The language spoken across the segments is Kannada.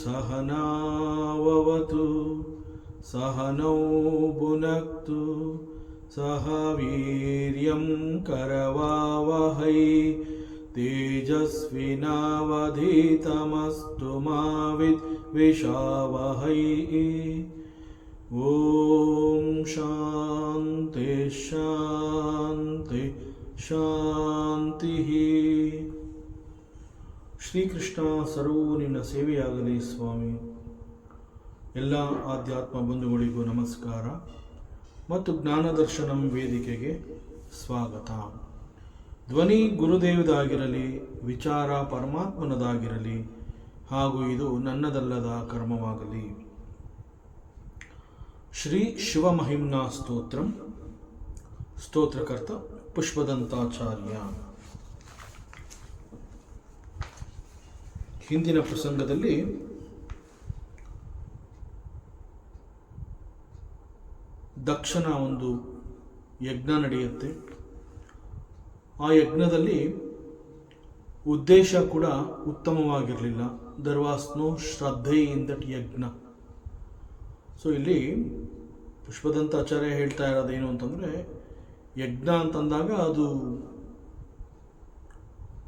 सहनावतु सहनौ भुनक्तु सह वीर्यं करवावहै तेजस्विनावधीतमस्तु मा विद्विषावहै। ओम शांति शांति ಶಾಂತಿ. ಶ್ರೀಕೃಷ್ಣ ಸರ್ವೂ ನಿನ್ನ ಸೇವೆಯಾಗಲಿ ಸ್ವಾಮಿ. ಎಲ್ಲ ಆಧ್ಯಾತ್ಮ ಬಂಧುಗಳಿಗೂ ನಮಸ್ಕಾರ ಮತ್ತು ಜ್ಞಾನದರ್ಶನಂ ವೇದಿಕೆಗೆ ಸ್ವಾಗತ. ಧ್ವನಿ ಗುರುದೇವದಾಗಿರಲಿ, ವಿಚಾರ ಪರಮಾತ್ಮನದಾಗಿರಲಿ, ಹಾಗೂ ಇದು ನನ್ನದಲ್ಲದ ಕರ್ಮವಾಗಲಿ. ಶ್ರೀ ಶಿವಮಹಿಮ್ನಾ ಸ್ತೋತ್ರಂ. ಸ್ತೋತ್ರಕರ್ತ ಪುಷ್ಪದಂತಾಚಾರ್ಯ. ಹಿಂದಿನ ಪ್ರಸಂಗದಲ್ಲಿ ದಕ್ಷನ ಒಂದು ಯಜ್ಞ ನಡೆಯುತ್ತೆ. ಆ ಯಜ್ಞದಲ್ಲಿ ಉದ್ದೇಶ ಕೂಡ ಉತ್ತಮವಾಗಿರಲಿಲ್ಲ. ದರ್ ವಾಸ್ ನೋ ಶ್ರದ್ಧೆ ಇನ್ ದಟ್ ಯಜ್ಞ. ಸೊ ಇಲ್ಲಿ ಪುಷ್ಪದಂತಾಚಾರ್ಯ ಹೇಳ್ತಾ ಇರೋದೇನು ಅಂತಂದರೆ, ಯಜ್ಞ ಅಂತಂದಾಗ ಅದು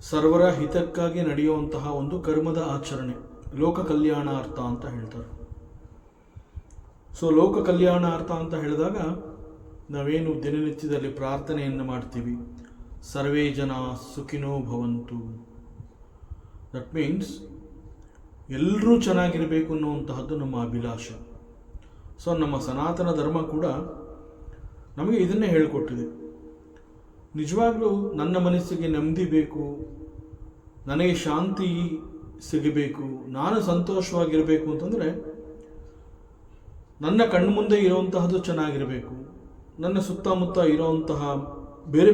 ಸರ್ವರ ಹಿತಕ್ಕಾಗಿ ನಡೆಯುವಂತಹ ಒಂದು ಕರ್ಮದ ಆಚರಣೆ, ಲೋಕ ಕಲ್ಯಾಣಾರ್ಥ ಅಂತ ಹೇಳ್ತಾರೆ. ಸೊ ಲೋಕ ಕಲ್ಯಾಣಾರ್ಥ ಅಂತ ಹೇಳಿದಾಗ ನಾವೇನು ದಿನನಿತ್ಯದಲ್ಲಿ ಪ್ರಾರ್ಥನೆಯನ್ನು ಮಾಡ್ತೀವಿ, ಸರ್ವೇ ಜನ ಸುಖಿನೋ ಭವಂತು. ದಟ್ ಮೀನ್ಸ್ ಎಲ್ಲರೂ ಚೆನ್ನಾಗಿರಬೇಕು ಅನ್ನುವಂತಹದ್ದು ನಮ್ಮ ಅಭಿಲಾಷೆ. ಸೊ ನಮ್ಮ ಸನಾತನ ಧರ್ಮ ಕೂಡ ನಮಗೆ ಇದನ್ನೇ ಹೇಳಿಕೊಟ್ಟಿದೆ. ನಿಜವಾಗ್ಲೂ ನನ್ನ ಮನಸ್ಸಿಗೆ ನೆಮ್ಮದಿ ಬೇಕು, ನನಗೆ ಶಾಂತಿ ಸಿಗಬೇಕು, ನಾನು ಸಂತೋಷವಾಗಿರಬೇಕು ಅಂತಂದರೆ ನನ್ನ ಕಣ್ಮುಂದೆ ಇರುವಂತಹದ್ದು ಚೆನ್ನಾಗಿರಬೇಕು, ನನ್ನ ಸುತ್ತಮುತ್ತ ಇರುವಂತಹ ಬೇರೆ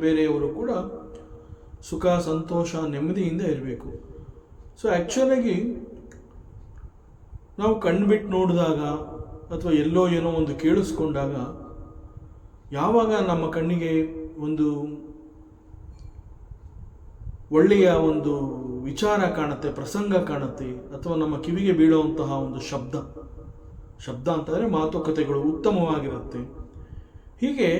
ಬೇರೆಯವರು ಕೂಡ ಸುಖ ಸಂತೋಷ ನೆಮ್ಮದಿಯಿಂದ ಇರಬೇಕು. ಸೊ ಆ್ಯಕ್ಚುಲಾಗಿ ನಾವು ಕಣ್ಬಿಟ್ಟು ನೋಡಿದಾಗ ಅಥವಾ ಎಲ್ಲೋ ಏನೋ ಒಂದು ಕೇಳಿಸ್ಕೊಂಡಾಗ, ಯಾವಾಗ ನಮ್ಮ ಕಣ್ಣಿಗೆ ಒಂದು ಒಳ್ಳೆಯ ಒಂದು ವಿಚಾರ ಕಾಣುತ್ತೆ, ಪ್ರಸಂಗ ಕಾಣುತ್ತೆ, ಅಥವಾ ನಮ್ಮ ಕಿವಿಗೆ ಬೀಳುವಂತಹ ಒಂದು ಶಬ್ದ ಅಂತಂದರೆ ಮಾತುಕತೆಗಳು ಉತ್ತಮವಾಗಿರುತ್ತೆ. ಹೀಗೆ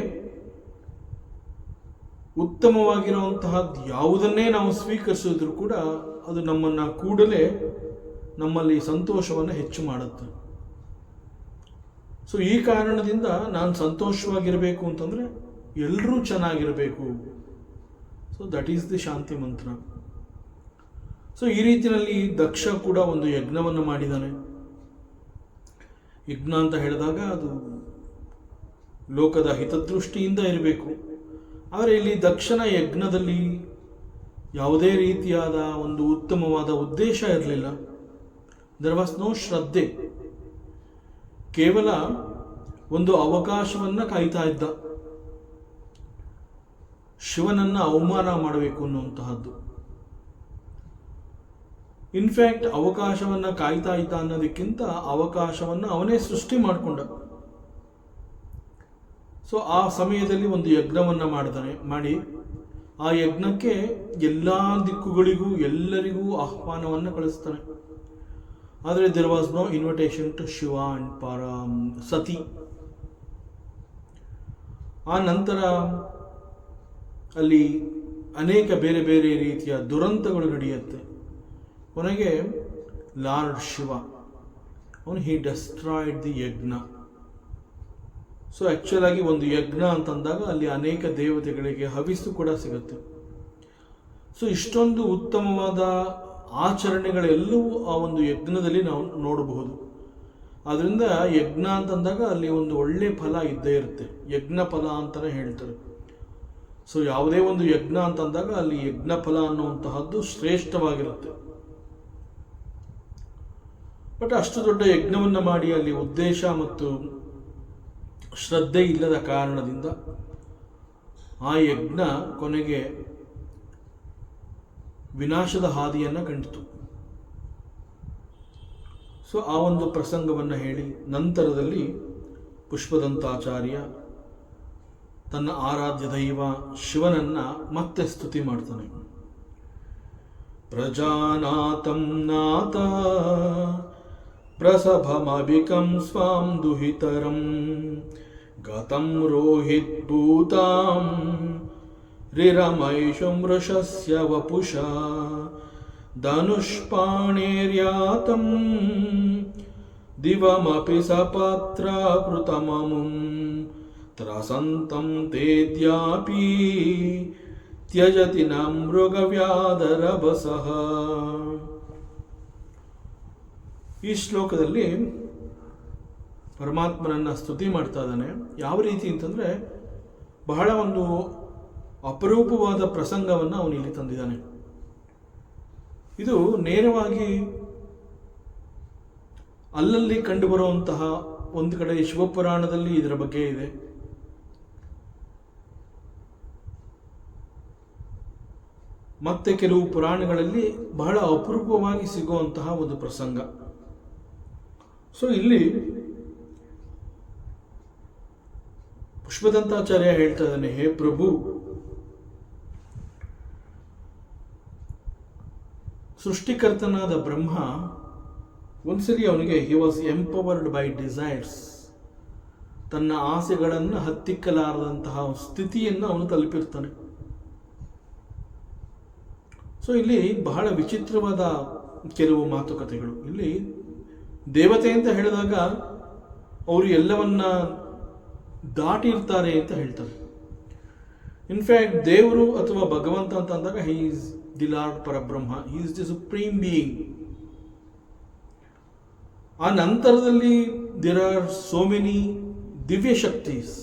ಉತ್ತಮವಾಗಿರುವಂತಹದ್ದು ಯಾವುದನ್ನೇ ನಾವು ಸ್ವೀಕರಿಸಿದ್ರು ಕೂಡ ಅದು ನಮ್ಮನ್ನು ಕೂಡಲೇ ನಮ್ಮಲ್ಲಿ ಸಂತೋಷವನ್ನು ಹೆಚ್ಚು ಮಾಡುತ್ತೆ. ಸೊ ಈ ಕಾರಣದಿಂದ ನಾನು ಸಂತೋಷವಾಗಿರಬೇಕು ಅಂತಂದರೆ ಎಲ್ಲರೂ ಚೆನ್ನಾಗಿರಬೇಕು. ಸೊ ದಟ್ ಈಸ್ ದಿ ಶಾಂತಿ ಮಂತ್ರ. ಸೊ ಈ ರೀತಿಯಲ್ಲಿ ದಕ್ಷ ಕೂಡ ಒಂದು ಯಜ್ಞವನ್ನು ಮಾಡಿದ್ದಾನೆ. ಯಜ್ಞ ಅಂತ ಹೇಳಿದಾಗ ಅದು ಲೋಕದ ಹಿತದೃಷ್ಟಿಯಿಂದ ಇರಬೇಕು. ಆದರೆ ಇಲ್ಲಿ ದಕ್ಷನ ಯಜ್ಞದಲ್ಲಿ ಯಾವುದೇ ರೀತಿಯಾದ ಒಂದು ಉತ್ತಮವಾದ ಉದ್ದೇಶ ಇರಲಿಲ್ಲ. ದರ್ ವಾಸ್ ನೋ ಶ್ರದ್ಧೆ. ಕೇವಲ ಒಂದು ಅವಕಾಶವನ್ನು ಕಾಯ್ತಾ ಇದ್ದ, ಶಿವನನ್ನು ಅವಮಾನ ಮಾಡಬೇಕು ಅನ್ನುವಂತಹದ್ದು. ಇನ್ಫ್ಯಾಕ್ಟ್ ಅವಕಾಶವನ್ನು ಕಾಯ್ತಾ ಇದ್ದ ಅನ್ನೋದಕ್ಕಿಂತ ಅವಕಾಶವನ್ನು ಅವನೇ ಸೃಷ್ಟಿ ಮಾಡಿಕೊಂಡ. ಸೊ ಆ ಸಮಯದಲ್ಲಿ ಒಂದು ಯಜ್ಞವನ್ನು ಮಾಡಿ ಆ ಯಜ್ಞಕ್ಕೆ ಎಲ್ಲ ದಿಕ್ಕುಗಳಿಗೂ ಎಲ್ಲರಿಗೂ ಆಹ್ವಾನವನ್ನು ಕಳಿಸ್ತಾನೆ. ಆದರೆ there was no invitation to Shiva and Sati. ಆ ನಂತರ ಅಲ್ಲಿ ಅನೇಕ ಬೇರೆ ಬೇರೆ ರೀತಿಯ ದುರಂತಗಳು ನಡೆಯುತ್ತೆ. ಕೊನೆಗೆ lord Shiva he destroyed the ಯಜ್ಞ. ಸೊ ಆ್ಯಕ್ಚುಲಾಗಿ ಒಂದು ಯಜ್ಞ ಅಂತಂದಾಗ ಅಲ್ಲಿ ಅನೇಕ ದೇವತೆಗಳಿಗೆ ಹವಿಸ್ಸು ಕೂಡ ಸಿಗುತ್ತೆ. ಸೊ ಇಷ್ಟೊಂದು ಉತ್ತಮವಾದ ಆಚರಣೆಗಳೆಲ್ಲವೂ ಆ ಒಂದು ಯಜ್ಞದಲ್ಲಿ ನಾವು ನೋಡಬಹುದು. ಆದ್ದರಿಂದ ಯಜ್ಞ ಅಂತಂದಾಗ ಅಲ್ಲಿ ಒಂದು ಒಳ್ಳೆ ಫಲ ಇದ್ದೇ ಇರುತ್ತೆ, ಯಜ್ಞ ಫಲ ಅಂತಲೇ ಹೇಳ್ತಾರೆ. ಸೊ ಯಾವುದೇ ಒಂದು ಯಜ್ಞ ಅಂತಂದಾಗ ಅಲ್ಲಿ ಯಜ್ಞ ಫಲ ಅನ್ನುವಂತಹದ್ದು ಶ್ರೇಷ್ಠವಾಗಿರುತ್ತೆ. ಬಟ್ ಅಷ್ಟು ದೊಡ್ಡ ಯಜ್ಞವನ್ನು ಮಾಡಿ ಅಲ್ಲಿ ಉದ್ದೇಶ ಮತ್ತು ಶ್ರದ್ಧೆ ಇಲ್ಲದ ಕಾರಣದಿಂದ ಆ ಯಜ್ಞ ಕೊನೆಗೆ ವಿನಾಶದ ಹಾದಿಯನ್ನು ಕಂಡಿತು. ಸೊ ಆ ಒಂದು ಪ್ರಸಂಗವನ್ನು ಹೇಳಿ ನಂತರದಲ್ಲಿ ಪುಷ್ಪದಂತಾಚಾರ್ಯ ತನ್ನ ಆರಾಧ್ಯ ದೈವ ಶಿವನನ್ನ ಮತ್ತೆ ಸ್ತುತಿ ಮಾಡ್ತಾನೆ. ಪ್ರಜಾನಾಥಂ ನಾಥ ಪ್ರಸಭಮಭಿಕಂ ಸ್ವಾಂ ದುಹಿತರಂ ಗತಂ ರೋಹಿತ್ ಭೂತಾಂ ರಿರಮೈಷು ಮೃಷಸ್ಯ ವಪುಷ ಧನುಷ್ಪಾಣೇರ್ಯಾತಂ ದಿವಮಪಿ ಸಪತ್ರಾಕೃತಮಮುಂ ತ್ರಸಂತಂ ತೇದ್ಯಾಪಿ ತ್ಯಜತಿ ನ ಮೃಗವ್ಯಾಧರಭಸಃ. ಈ ಶ್ಲೋಕದಲ್ಲಿ ಪರಮಾತ್ಮನನ್ನ ಸ್ತುತಿ ಮಾಡ್ತಾ ಇದ್ದಾನೆ. ಯಾವ ರೀತಿ ಅಂತಂದ್ರೆ ಬಹಳ ಒಂದು ಅಪರೂಪವಾದ ಪ್ರಸಂಗವನ್ನು ಅವನು ಇಲ್ಲಿ ತಂದಿದ್ದಾನೆ. ಇದು ನೇರವಾಗಿ ಅಲ್ಲಲ್ಲಿ ಕಂಡುಬರುವಂತಹ ಒಂದು ಕಡೆ ಶಿವಪುರಾಣದಲ್ಲಿ ಇದರ ಬಗ್ಗೆ ಇದೆ, ಮತ್ತೆ ಕೆಲವು ಪುರಾಣಗಳಲ್ಲಿ ಬಹಳ ಅಪರೂಪವಾಗಿ ಸಿಗುವಂತಹ ಒಂದು ಪ್ರಸಂಗ. ಸೊ ಇಲ್ಲಿ ಪುಷ್ಪದಂತಾಚಾರ್ಯ ಹೇಳ್ತಾ ಇದ್ದಾನೆ, ಹೇ ಪ್ರಭು, ಸೃಷ್ಟಿಕರ್ತನಾದ ಬ್ರಹ್ಮ ಒಂದ್ಸಲಿ ಅವನಿಗೆ he was empowered by desires, ತನ್ನ ಆಸೆಗಳನ್ನು ಹತ್ತಿಕ್ಕಲಾರದಂತಹ ಸ್ಥಿತಿಯನ್ನು ಅವನು ತಲುಪಿರ್ತಾನೆ. ಸೊ ಇಲ್ಲಿ ಬಹಳ ವಿಚಿತ್ರವಾದ ಕೆಲವು ಮಾತುಕತೆಗಳು. ಇಲ್ಲಿ ದೇವತೆ ಅಂತ ಹೇಳಿದಾಗ ಅವರು ಎಲ್ಲವನ್ನ ದಾಟಿರ್ತಾರೆ ಅಂತ ಹೇಳ್ತಾರೆ. ಇನ್ಫ್ಯಾಕ್ಟ್ ದೇವರು ಅಥವಾ ಭಗವಂತ ಅಂತ ಅಂದಾಗ ಹಿ ಈಸ್ ದಿ ಲಾರ್ಡ್ ಪರಬ್ರಹ್ಮ, ಹಿ ಈಸ್ ದಿ ಸುಪ್ರೀಂ ಬೀಯಿಂಗ್. ಆ ನಂತರದಲ್ಲಿ ದೇರ್ ಆರ್ ಸೋ ಮೆನಿ ದಿವ್ಯ ಶಕ್ತೀಸ್,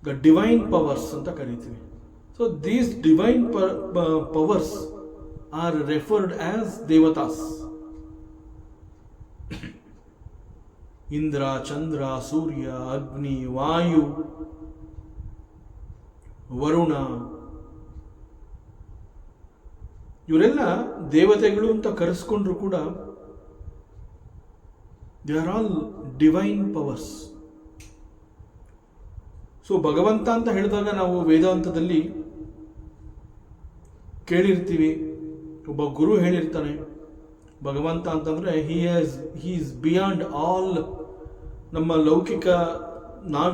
ದ ಡಿವೈನ್ ಪವರ್ಸ್ ಅಂತ ಕರಿತೀವಿ. So these divine powers are referred as devatas. Indra, Chandra, Surya, Agni, Vayu, Varuna, ಇವರೆಲ್ಲ ದೇವತೆಗಳು ಅಂತ ಕರೆಸ್ಕೊಂಡ್ರು ಕೂಡ they are all divine powers. So ಭಗವಂತ ಅಂತ ಹೇಳಿದಾಗ ನಾವು ವೇದಾಂತದಲ್ಲಿ ಕೇಳಿರ್ತೀವಿ, ಒಬ್ಬ ಗುರು ಹೇಳಿರ್ತಾನೆ ಭಗವಂತ ಅಂತಂದ್ರೆ ಹಿ ಈಸ್ ಬಿಯಾಂಡ್ ಆಲ್ ನಮ್ಮ ಲೌಕಿಕ ನಾವು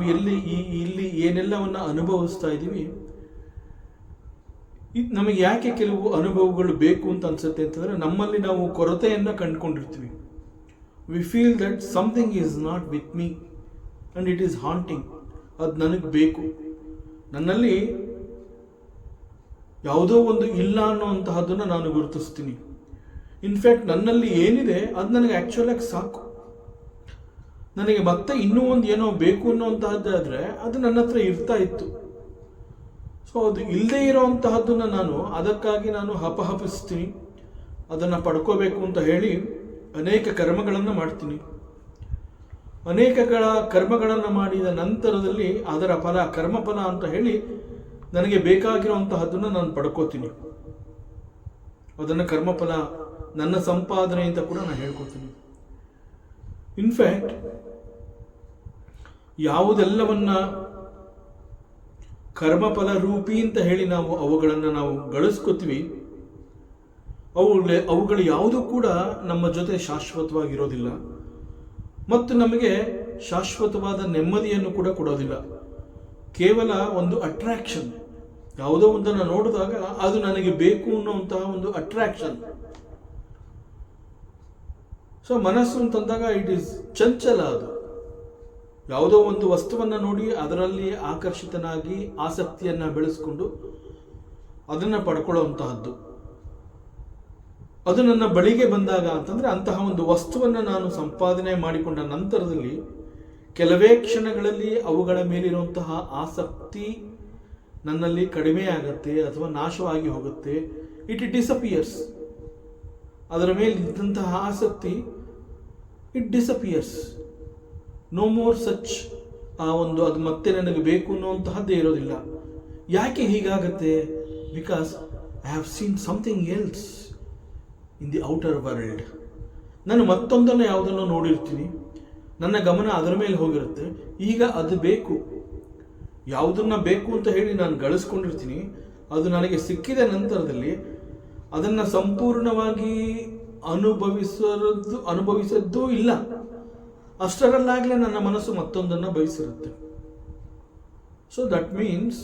ಇಲ್ಲಿ ಏನೆಲ್ಲವನ್ನ ಅನುಭವಿಸ್ತಾ ಇದ್ದೀವಿ, ನಮಗೆ ಯಾಕೆ ಕೆಲವು ಅನುಭವಗಳು ಬೇಕು ಅಂತ ಅನ್ಸುತ್ತೆ ಅಂತಂದ್ರೆ ನಮ್ಮಲ್ಲಿ ನಾವು ಕೊರತೆಯನ್ನು ಕಂಡುಕೊಂಡಿರ್ತೀವಿ. We feel that something is not with me and it is haunting. ಅದು ನನಗೆ ಬೇಕು, ನನ್ನಲ್ಲಿ ಯಾವುದೋ ಒಂದು ಇಲ್ಲ ಅನ್ನೋಂತಹದ್ದನ್ನು ನಾನು ಗುರುತಿಸ್ತೀನಿ. ಇನ್ಫ್ಯಾಕ್ಟ್ ನನ್ನಲ್ಲಿ ಏನಿದೆ ಅದು ನನಗೆ ಆ್ಯಕ್ಚುಲಾಗಿ ಸಾಕು, ನನಗೆ ಮತ್ತೆ ಇನ್ನೂ ಒಂದು ಏನೋ ಬೇಕು ಅನ್ನೋಂತಹದ್ದಾದರೆ ಅದು ನನ್ನ ಹತ್ರ ಇರ್ತಾ ಇತ್ತು. ಸೊ ಅದು ಇಲ್ಲದೇ ಇರೋವಂತಹದ್ದನ್ನು ಅದಕ್ಕಾಗಿ ನಾನು ಹಪಹಪಿಸ್ತೀನಿ, ಅದನ್ನು ಪಡ್ಕೋಬೇಕು ಅಂತ ಹೇಳಿ ಅನೇಕ ಕರ್ಮಗಳನ್ನು ಮಾಡ್ತೀನಿ. ಅನೇಕ ಕರ್ಮಗಳನ್ನು ಮಾಡಿದ ನಂತರದಲ್ಲಿ ಅದರ ಫಲ ಕರ್ಮಫಲ ಅಂತ ಹೇಳಿ ನನಗೆ ಬೇಕಾಗಿರುವಂತಹದ್ದನ್ನು ನಾನು ಪಡ್ಕೋತೀನಿ. ಅದನ್ನು ಕರ್ಮಫಲ ನನ್ನ ಸಂಪಾದನೆ ಅಂತ ಕೂಡ ನಾನು ಹೇಳ್ಕೊತೀನಿ. ಇನ್ಫ್ಯಾಕ್ಟ್ ಯಾವುದೆಲ್ಲವನ್ನ ಕರ್ಮಫಲ ರೂಪಿ ಅಂತ ಹೇಳಿ ಅವುಗಳನ್ನು ನಾವು ಗಳಿಸ್ಕೊತೀವಿ, ಅವುಗಳು ಯಾವುದೂ ಕೂಡ ನಮ್ಮ ಜೊತೆ ಶಾಶ್ವತವಾಗಿರೋದಿಲ್ಲ ಮತ್ತು ನಮಗೆ ಶಾಶ್ವತವಾದ ನೆಮ್ಮದಿಯನ್ನು ಕೂಡ ಕೊಡೋದಿಲ್ಲ. ಕೇವಲ ಒಂದು ಅಟ್ರಾಕ್ಷನ್, ಯಾವುದೋ ಒಂದನ್ನು ನೋಡಿದಾಗ ಅದು ನನಗೆ ಬೇಕು ಅನ್ನುವಂತಹ ಒಂದು ಅಟ್ರಾಕ್ಷನ್. ಸೊ ಮನಸ್ಸು ಅಂತಂದಾಗ ಇಟ್ ಈಸ್ ಚಂಚಲ. ಅದು ಯಾವುದೋ ಒಂದು ವಸ್ತುವನ್ನು ನೋಡಿ ಅದರಲ್ಲಿ ಆಕರ್ಷಿತನಾಗಿ ಆಸಕ್ತಿಯನ್ನು ಬೆಳೆಸ್ಕೊಂಡು ಅದನ್ನು ಪಡ್ಕೊಳ್ಳುವಂತಹದ್ದು. ಅದು ನನ್ನ ಬಳಿಗೆ ಬಂದಾಗ ಅಂತಂದರೆ ಅಂತಹ ಒಂದು ವಸ್ತುವನ್ನು ನಾನು ಸಂಪಾದನೆ ಮಾಡಿಕೊಂಡ ನಂತರದಲ್ಲಿ ಕೆಲವೇ ಕ್ಷಣಗಳಲ್ಲಿ ಅವುಗಳ ಮೇಲಿರುವಂತಹ ಆಸಕ್ತಿ ನನ್ನಲ್ಲಿ ಕಡಿಮೆ ಆಗುತ್ತೆ ಅಥವಾ ನಾಶವಾಗಿ ಹೋಗುತ್ತೆ. It disappears. ಅದರ ಮೇಲಿದ್ದಂತಹ ಆಸಕ್ತಿ it disappears. No more such. ಅದು ಮತ್ತೆ ನನಗೆ ಬೇಕು ಅನ್ನುವಂತಹದ್ದೇ ಇರೋದಿಲ್ಲ. ಯಾಕೆ ಹೀಗಾಗತ್ತೆ? Because I have seen something else in the outer world. ನಾನು ಮತ್ತೊಂದನ್ನು ಯಾವುದನ್ನು ನೋಡಿರ್ತೀನಿ, ನನ್ನ ಗಮನ ಅದರ ಮೇಲೆ ಹೋಗಿರುತ್ತೆ. ಈಗ ಅದು ಬೇಕು, ಯಾವುದನ್ನು ಬೇಕು ಅಂತ ಹೇಳಿ ನಾನು ಗಳಿಸ್ಕೊಂಡಿರ್ತೀನಿ, ಅದು ನನಗೆ ಸಿಕ್ಕಿದ ನಂತರದಲ್ಲಿ ಅದನ್ನು ಸಂಪೂರ್ಣವಾಗಿ ಅನುಭವಿಸದ್ದೂ ಇಲ್ಲ. ಅಷ್ಟರಲ್ಲಾಗಲೇ ನನ್ನ ಮನಸ್ಸು ಮತ್ತೊಂದನ್ನು ಬಯಸಿರುತ್ತೆ. ಸೊ ದಟ್ ಮೀನ್ಸ್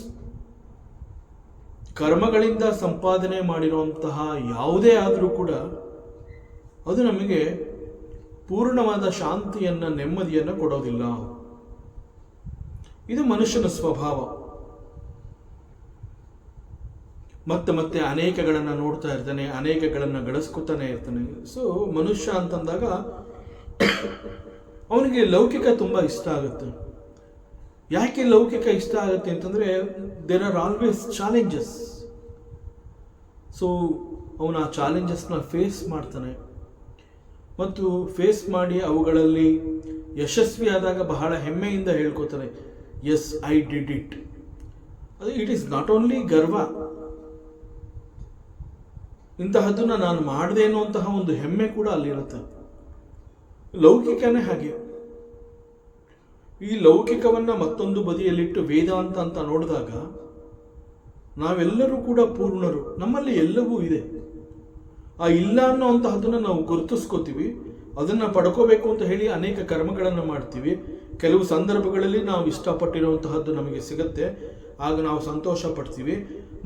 ಕರ್ಮಗಳಿಂದ ಸಂಪಾದನೆ ಮಾಡಿರುವಂತಹ ಯಾವುದೇ ಆದರೂ ಕೂಡ ಅದು ನಮಗೆ ಪೂರ್ಣವಾದ ಶಾಂತಿಯನ್ನು, ನೆಮ್ಮದಿಯನ್ನು ಕೊಡೋದಿಲ್ಲ. ಇದು ಮನುಷ್ಯನ ಸ್ವಭಾವ. ಮತ್ತೆ ಮತ್ತೆ ಅನೇಕಗಳನ್ನು ನೋಡ್ತಾ ಇರ್ತಾನೆ, ಅನೇಕಗಳನ್ನು ಗಳಿಸ್ಕೊತಾನೆ ಇರ್ತಾನೆ. ಸೊ ಮನುಷ್ಯ ಅಂತಂದಾಗ ಅವನಿಗೆ ಲೌಕಿಕ ತುಂಬ ಇಷ್ಟ ಆಗುತ್ತೆ. ಯಾಕೆ ಲೌಕಿಕ ಇಷ್ಟ ಆಗುತ್ತೆ ಅಂತಂದರೆ there are always challenges. So ಅವನು ಆ ಚಾಲೆಂಜಸ್ನ ಫೇಸ್ ಮಾಡ್ತಾನೆ ಮತ್ತು ಫೇಸ್ ಮಾಡಿ ಅವುಗಳಲ್ಲಿ ಯಶಸ್ವಿಯಾದಾಗ ಬಹಳ ಹೆಮ್ಮೆಯಿಂದ ಹೇಳ್ಕೊತಾನೆ, ಎಸ್ ಐ ಡಿಡ್ ಇಟ್. ಅದು ಇಟ್ ಈಸ್ ನಾಟ್ ಓನ್ಲಿ ಗರ್ವ, ಇಂತಹದ್ದನ್ನು ನಾನು ಮಾಡಿದೆ ಅನ್ನುವಂತಹ ಒಂದು ಹೆಮ್ಮೆ ಕೂಡ ಅಲ್ಲಿರುತ್ತೆ. ಲೌಕಿಕನೇ ಹಾಗೆ. ಈ ಲೌಕಿಕವನ್ನು ಮತ್ತೊಂದು ಬದಿಯಲ್ಲಿಟ್ಟು ವೇದಾಂತ ಅಂತ ನೋಡಿದಾಗ ನಾವೆಲ್ಲರೂ ಕೂಡ ಪೂರ್ಣರು, ನಮ್ಮಲ್ಲಿ ಎಲ್ಲವೂ ಇದೆ. ಆ ಇಲ್ಲ ಅನ್ನೋಂತಹದನ್ನು ನಾವು ಗುರುತಿಸ್ಕೋತೀವಿ, ಅದನ್ನು ಪಡ್ಕೋಬೇಕು ಅಂತ ಹೇಳಿ ಅನೇಕ ಕರ್ಮಗಳನ್ನು ಮಾಡ್ತೀವಿ. ಕೆಲವು ಸಂದರ್ಭಗಳಲ್ಲಿ ನಾವು ಇಷ್ಟಪಟ್ಟಿರುವಂತಹದ್ದು ನಮಗೆ ಸಿಗುತ್ತೆ, ಆಗ ನಾವು ಸಂತೋಷ ಪಡ್ತೀವಿ.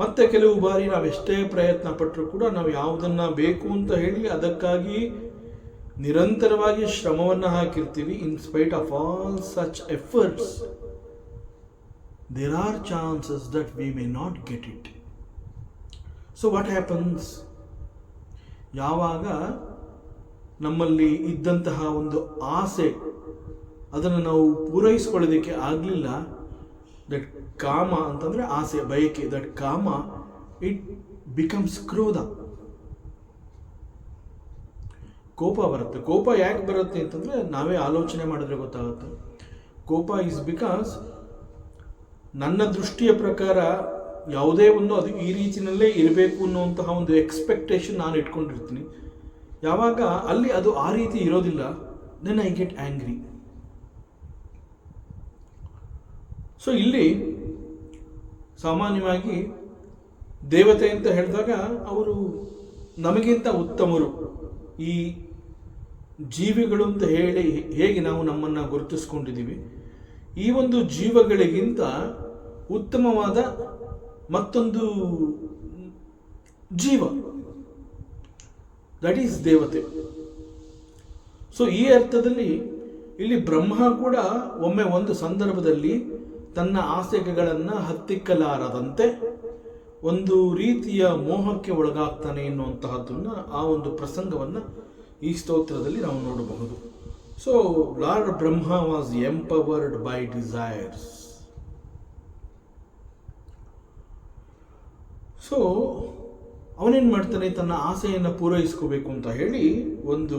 ಮತ್ತೆ ಕೆಲವು ಬಾರಿ ನಾವೆಷ್ಟೇ ಪ್ರಯತ್ನ ಪಟ್ಟರೂ ಕೂಡ ನಾವು ಯಾವುದನ್ನು ಬೇಕು ಅಂತ ಹೇಳಿ ಅದಕ್ಕಾಗಿ ನಿರಂತರವಾಗಿ ಶ್ರಮವನ್ನು ಹಾಕಿರ್ತೀವಿ. ಇನ್ spite of all such efforts there are chances that we may not get it. So what happens? ಯಾವಾಗ ನಮ್ಮಲ್ಲಿ ಇದ್ದಂತಹ ಒಂದು ಆಸೆ ಅದನ್ನು ನಾವು ಪೂರೈಸಿಕೊಳ್ಳೋದಕ್ಕೆ ಆಗಲಿಲ್ಲ, ದಟ್ ಕಾಮ ಅಂತಂದರೆ ಆಸೆ, ಬಯಕೆ, ದಟ್ ಕಾಮ ಇಟ್ ಬಿಕಮ್ಸ್ ಕ್ರೋಧ. ಕೋಪ ಬರುತ್ತೆ. ಕೋಪ ಯಾಕೆ ಬರುತ್ತೆ ಅಂತಂದರೆ ನಾವೇ ಆಲೋಚನೆ ಮಾಡಿದ್ರೆ ಗೊತ್ತಾಗುತ್ತೆ. ಕೋಪ ಇಸ್ ಬಿಕಾಸ್ ನನ್ನ ದೃಷ್ಟಿಯ ಪ್ರಕಾರ ಯಾವುದೇ ಒಂದು ಅದು ಈ ರೀತಿಯಲ್ಲೇ ಇರಬೇಕು ಅನ್ನುವಂತಹ ಒಂದು ಎಕ್ಸ್ಪೆಕ್ಟೇಷನ್ ನಾನು ಇಟ್ಕೊಂಡಿರ್ತೀನಿ. ಯಾವಾಗ ಅಲ್ಲಿ ಅದು ಆ ರೀತಿ ಇರೋದಿಲ್ಲ, then I get angry. So ಇಲ್ಲಿ ಸಾಮಾನ್ಯವಾಗಿ ದೇವತೆ ಅಂತ ಹೇಳಿದಾಗ ಅವರು ನಮಗಿಂತ ಉತ್ತಮರು. ಈ ಜೀವಿಗಳು ಅಂತ ಹೇಳಿ ಹೇಗೆ ನಾವು ನಮ್ಮನ್ನು ಗುರುತಿಸ್ಕೊಂಡಿದ್ದೀವಿ, ಈ ಒಂದು ಜೀವಗಳಿಗಿಂತ ಉತ್ತಮವಾದ ಮತ್ತೊಂದು ಜೀವ, ದಟ್ ಈಸ್ ದೇವತೆ. ಸೊ ಈ ಅರ್ಥದಲ್ಲಿ ಇಲ್ಲಿ ಬ್ರಹ್ಮ ಕೂಡ ಒಮ್ಮೆ ಒಂದು ಸಂದರ್ಭದಲ್ಲಿ ತನ್ನ ಆಸೆಗಳನ್ನು ಹತ್ತಿಕ್ಕಲಾರದಂತೆ ಒಂದು ರೀತಿಯ ಮೋಹಕ್ಕೆ ಒಳಗಾಗ್ತಾನೆ ಎನ್ನುವಂತಹದ್ದನ್ನು, ಆ ಒಂದು ಪ್ರಸಂಗವನ್ನು ಈ ಸ್ತೋತ್ರದಲ್ಲಿ ನಾವು ನೋಡಬಹುದು. So lord Brahma was empowered by desires. So ಅವನೇನು ಮಾಡ್ತಾನೆ, ತನ್ನ ಆಸೆಯನ್ನು ಪೂರೈಸ್ಕೋಬೇಕು ಅಂತ ಹೇಳಿ ಒಂದು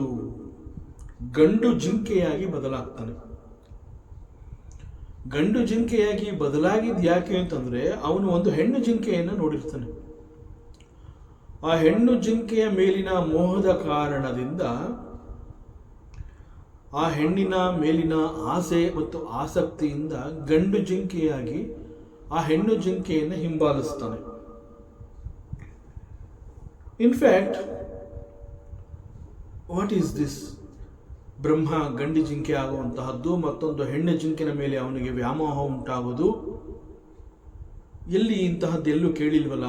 ಗಂಡು ಜಿಂಕೆಯಾಗಿ ಬದಲಾಗ್ತಾನೆ. ಗಂಡು ಜಿಂಕೆಯಾಗಿ ಬದಲಾಗಿದ್ದು ಯಾಕೆ ಅಂತಂದರೆ ಅವನು ಒಂದು ಹೆಣ್ಣು ಜಿಂಕೆಯನ್ನು ನೋಡಿರ್ತಾನೆ. ಆ ಹೆಣ್ಣು ಜಿಂಕೆಯ ಮೇಲಿನ ಮೋಹದ ಕಾರಣದಿಂದ ಆ ಹೆಣ್ಣಿನ ಮೇಲಿನ ಆಸೆ ಮತ್ತು ಆಸಕ್ತಿಯಿಂದ ಗಂಡು ಜಿಂಕೆಯಾಗಿ ಆ ಹೆಣ್ಣು ಜಿಂಕೆಯನ್ನು ಹಿಂಬಾಲಿಸ್ತಾನೆ. In fact what is this? Brahma ಗಂಡು ಜಿಂಕೆ ಆಗುವಂತಹದ್ದು, ಮತ್ತೊಂದು ಹೆಣ್ಣು ಜಿಂಕಿನ ಮೇಲೆ ಅವನಿಗೆ ವ್ಯಾಮೋಹ ಉಂಟಾಗುವುದು, ಎಲ್ಲಿ ಇಂತಹದ್ದೆಲ್ಲೂ ಕೇಳಿಲ್ವಲ್ಲ?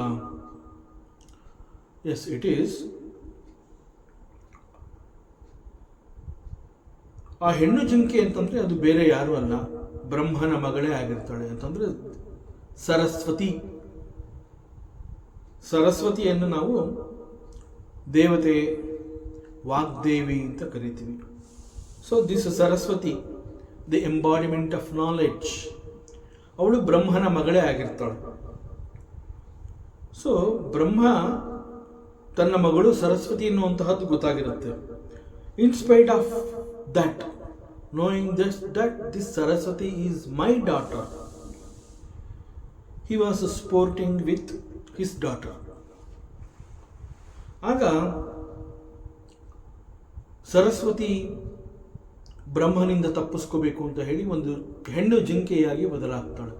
Yes, it is. ಆ ಹೆಣ್ಣು ಜಿಂಕೆ ಅಂತಂದರೆ ಅದು ಬೇರೆ ಯಾರೂ ಅಲ್ಲ, ಬ್ರಹ್ಮನ ಮಗಳೇ ಆಗಿರ್ತಾಳೆ. ಅಂತಂದರೆ ಸರಸ್ವತಿ. ಸರಸ್ವತಿಯನ್ನು ನಾವು ದೇವತೆ ವಾಗ್ದೇವಿ ಅಂತ ಕರಿತೀವಿ. So this Saraswati, the embodiment of knowledge, ಅವಳು ಬ್ರಹ್ಮನ ಮಗಳೇ ಆಗಿರ್ತಾಳೆ. ಸೊ ಬ್ರಹ್ಮ ತನ್ನ ಮಗಳು ಸರಸ್ವತಿ ಎನ್ನುವಂತಹದ್ದು ಗೊತ್ತಾಗಿರುತ್ತೆ. In spite of that, knowing just that this Saraswati is my daughter, he was sporting with his daughter. ಆಗ ಸರಸ್ವತಿ ಬ್ರಹ್ಮನಿಂದ ತಪ್ಪಿಸ್ಕೋಬೇಕು ಅಂತ ಹೇಳಿ ಒಂದು ಹೆಣ್ಣು ಜಿಂಕೆಯಾಗಿ ಬದಲಾಗ್ತಾಳೆ.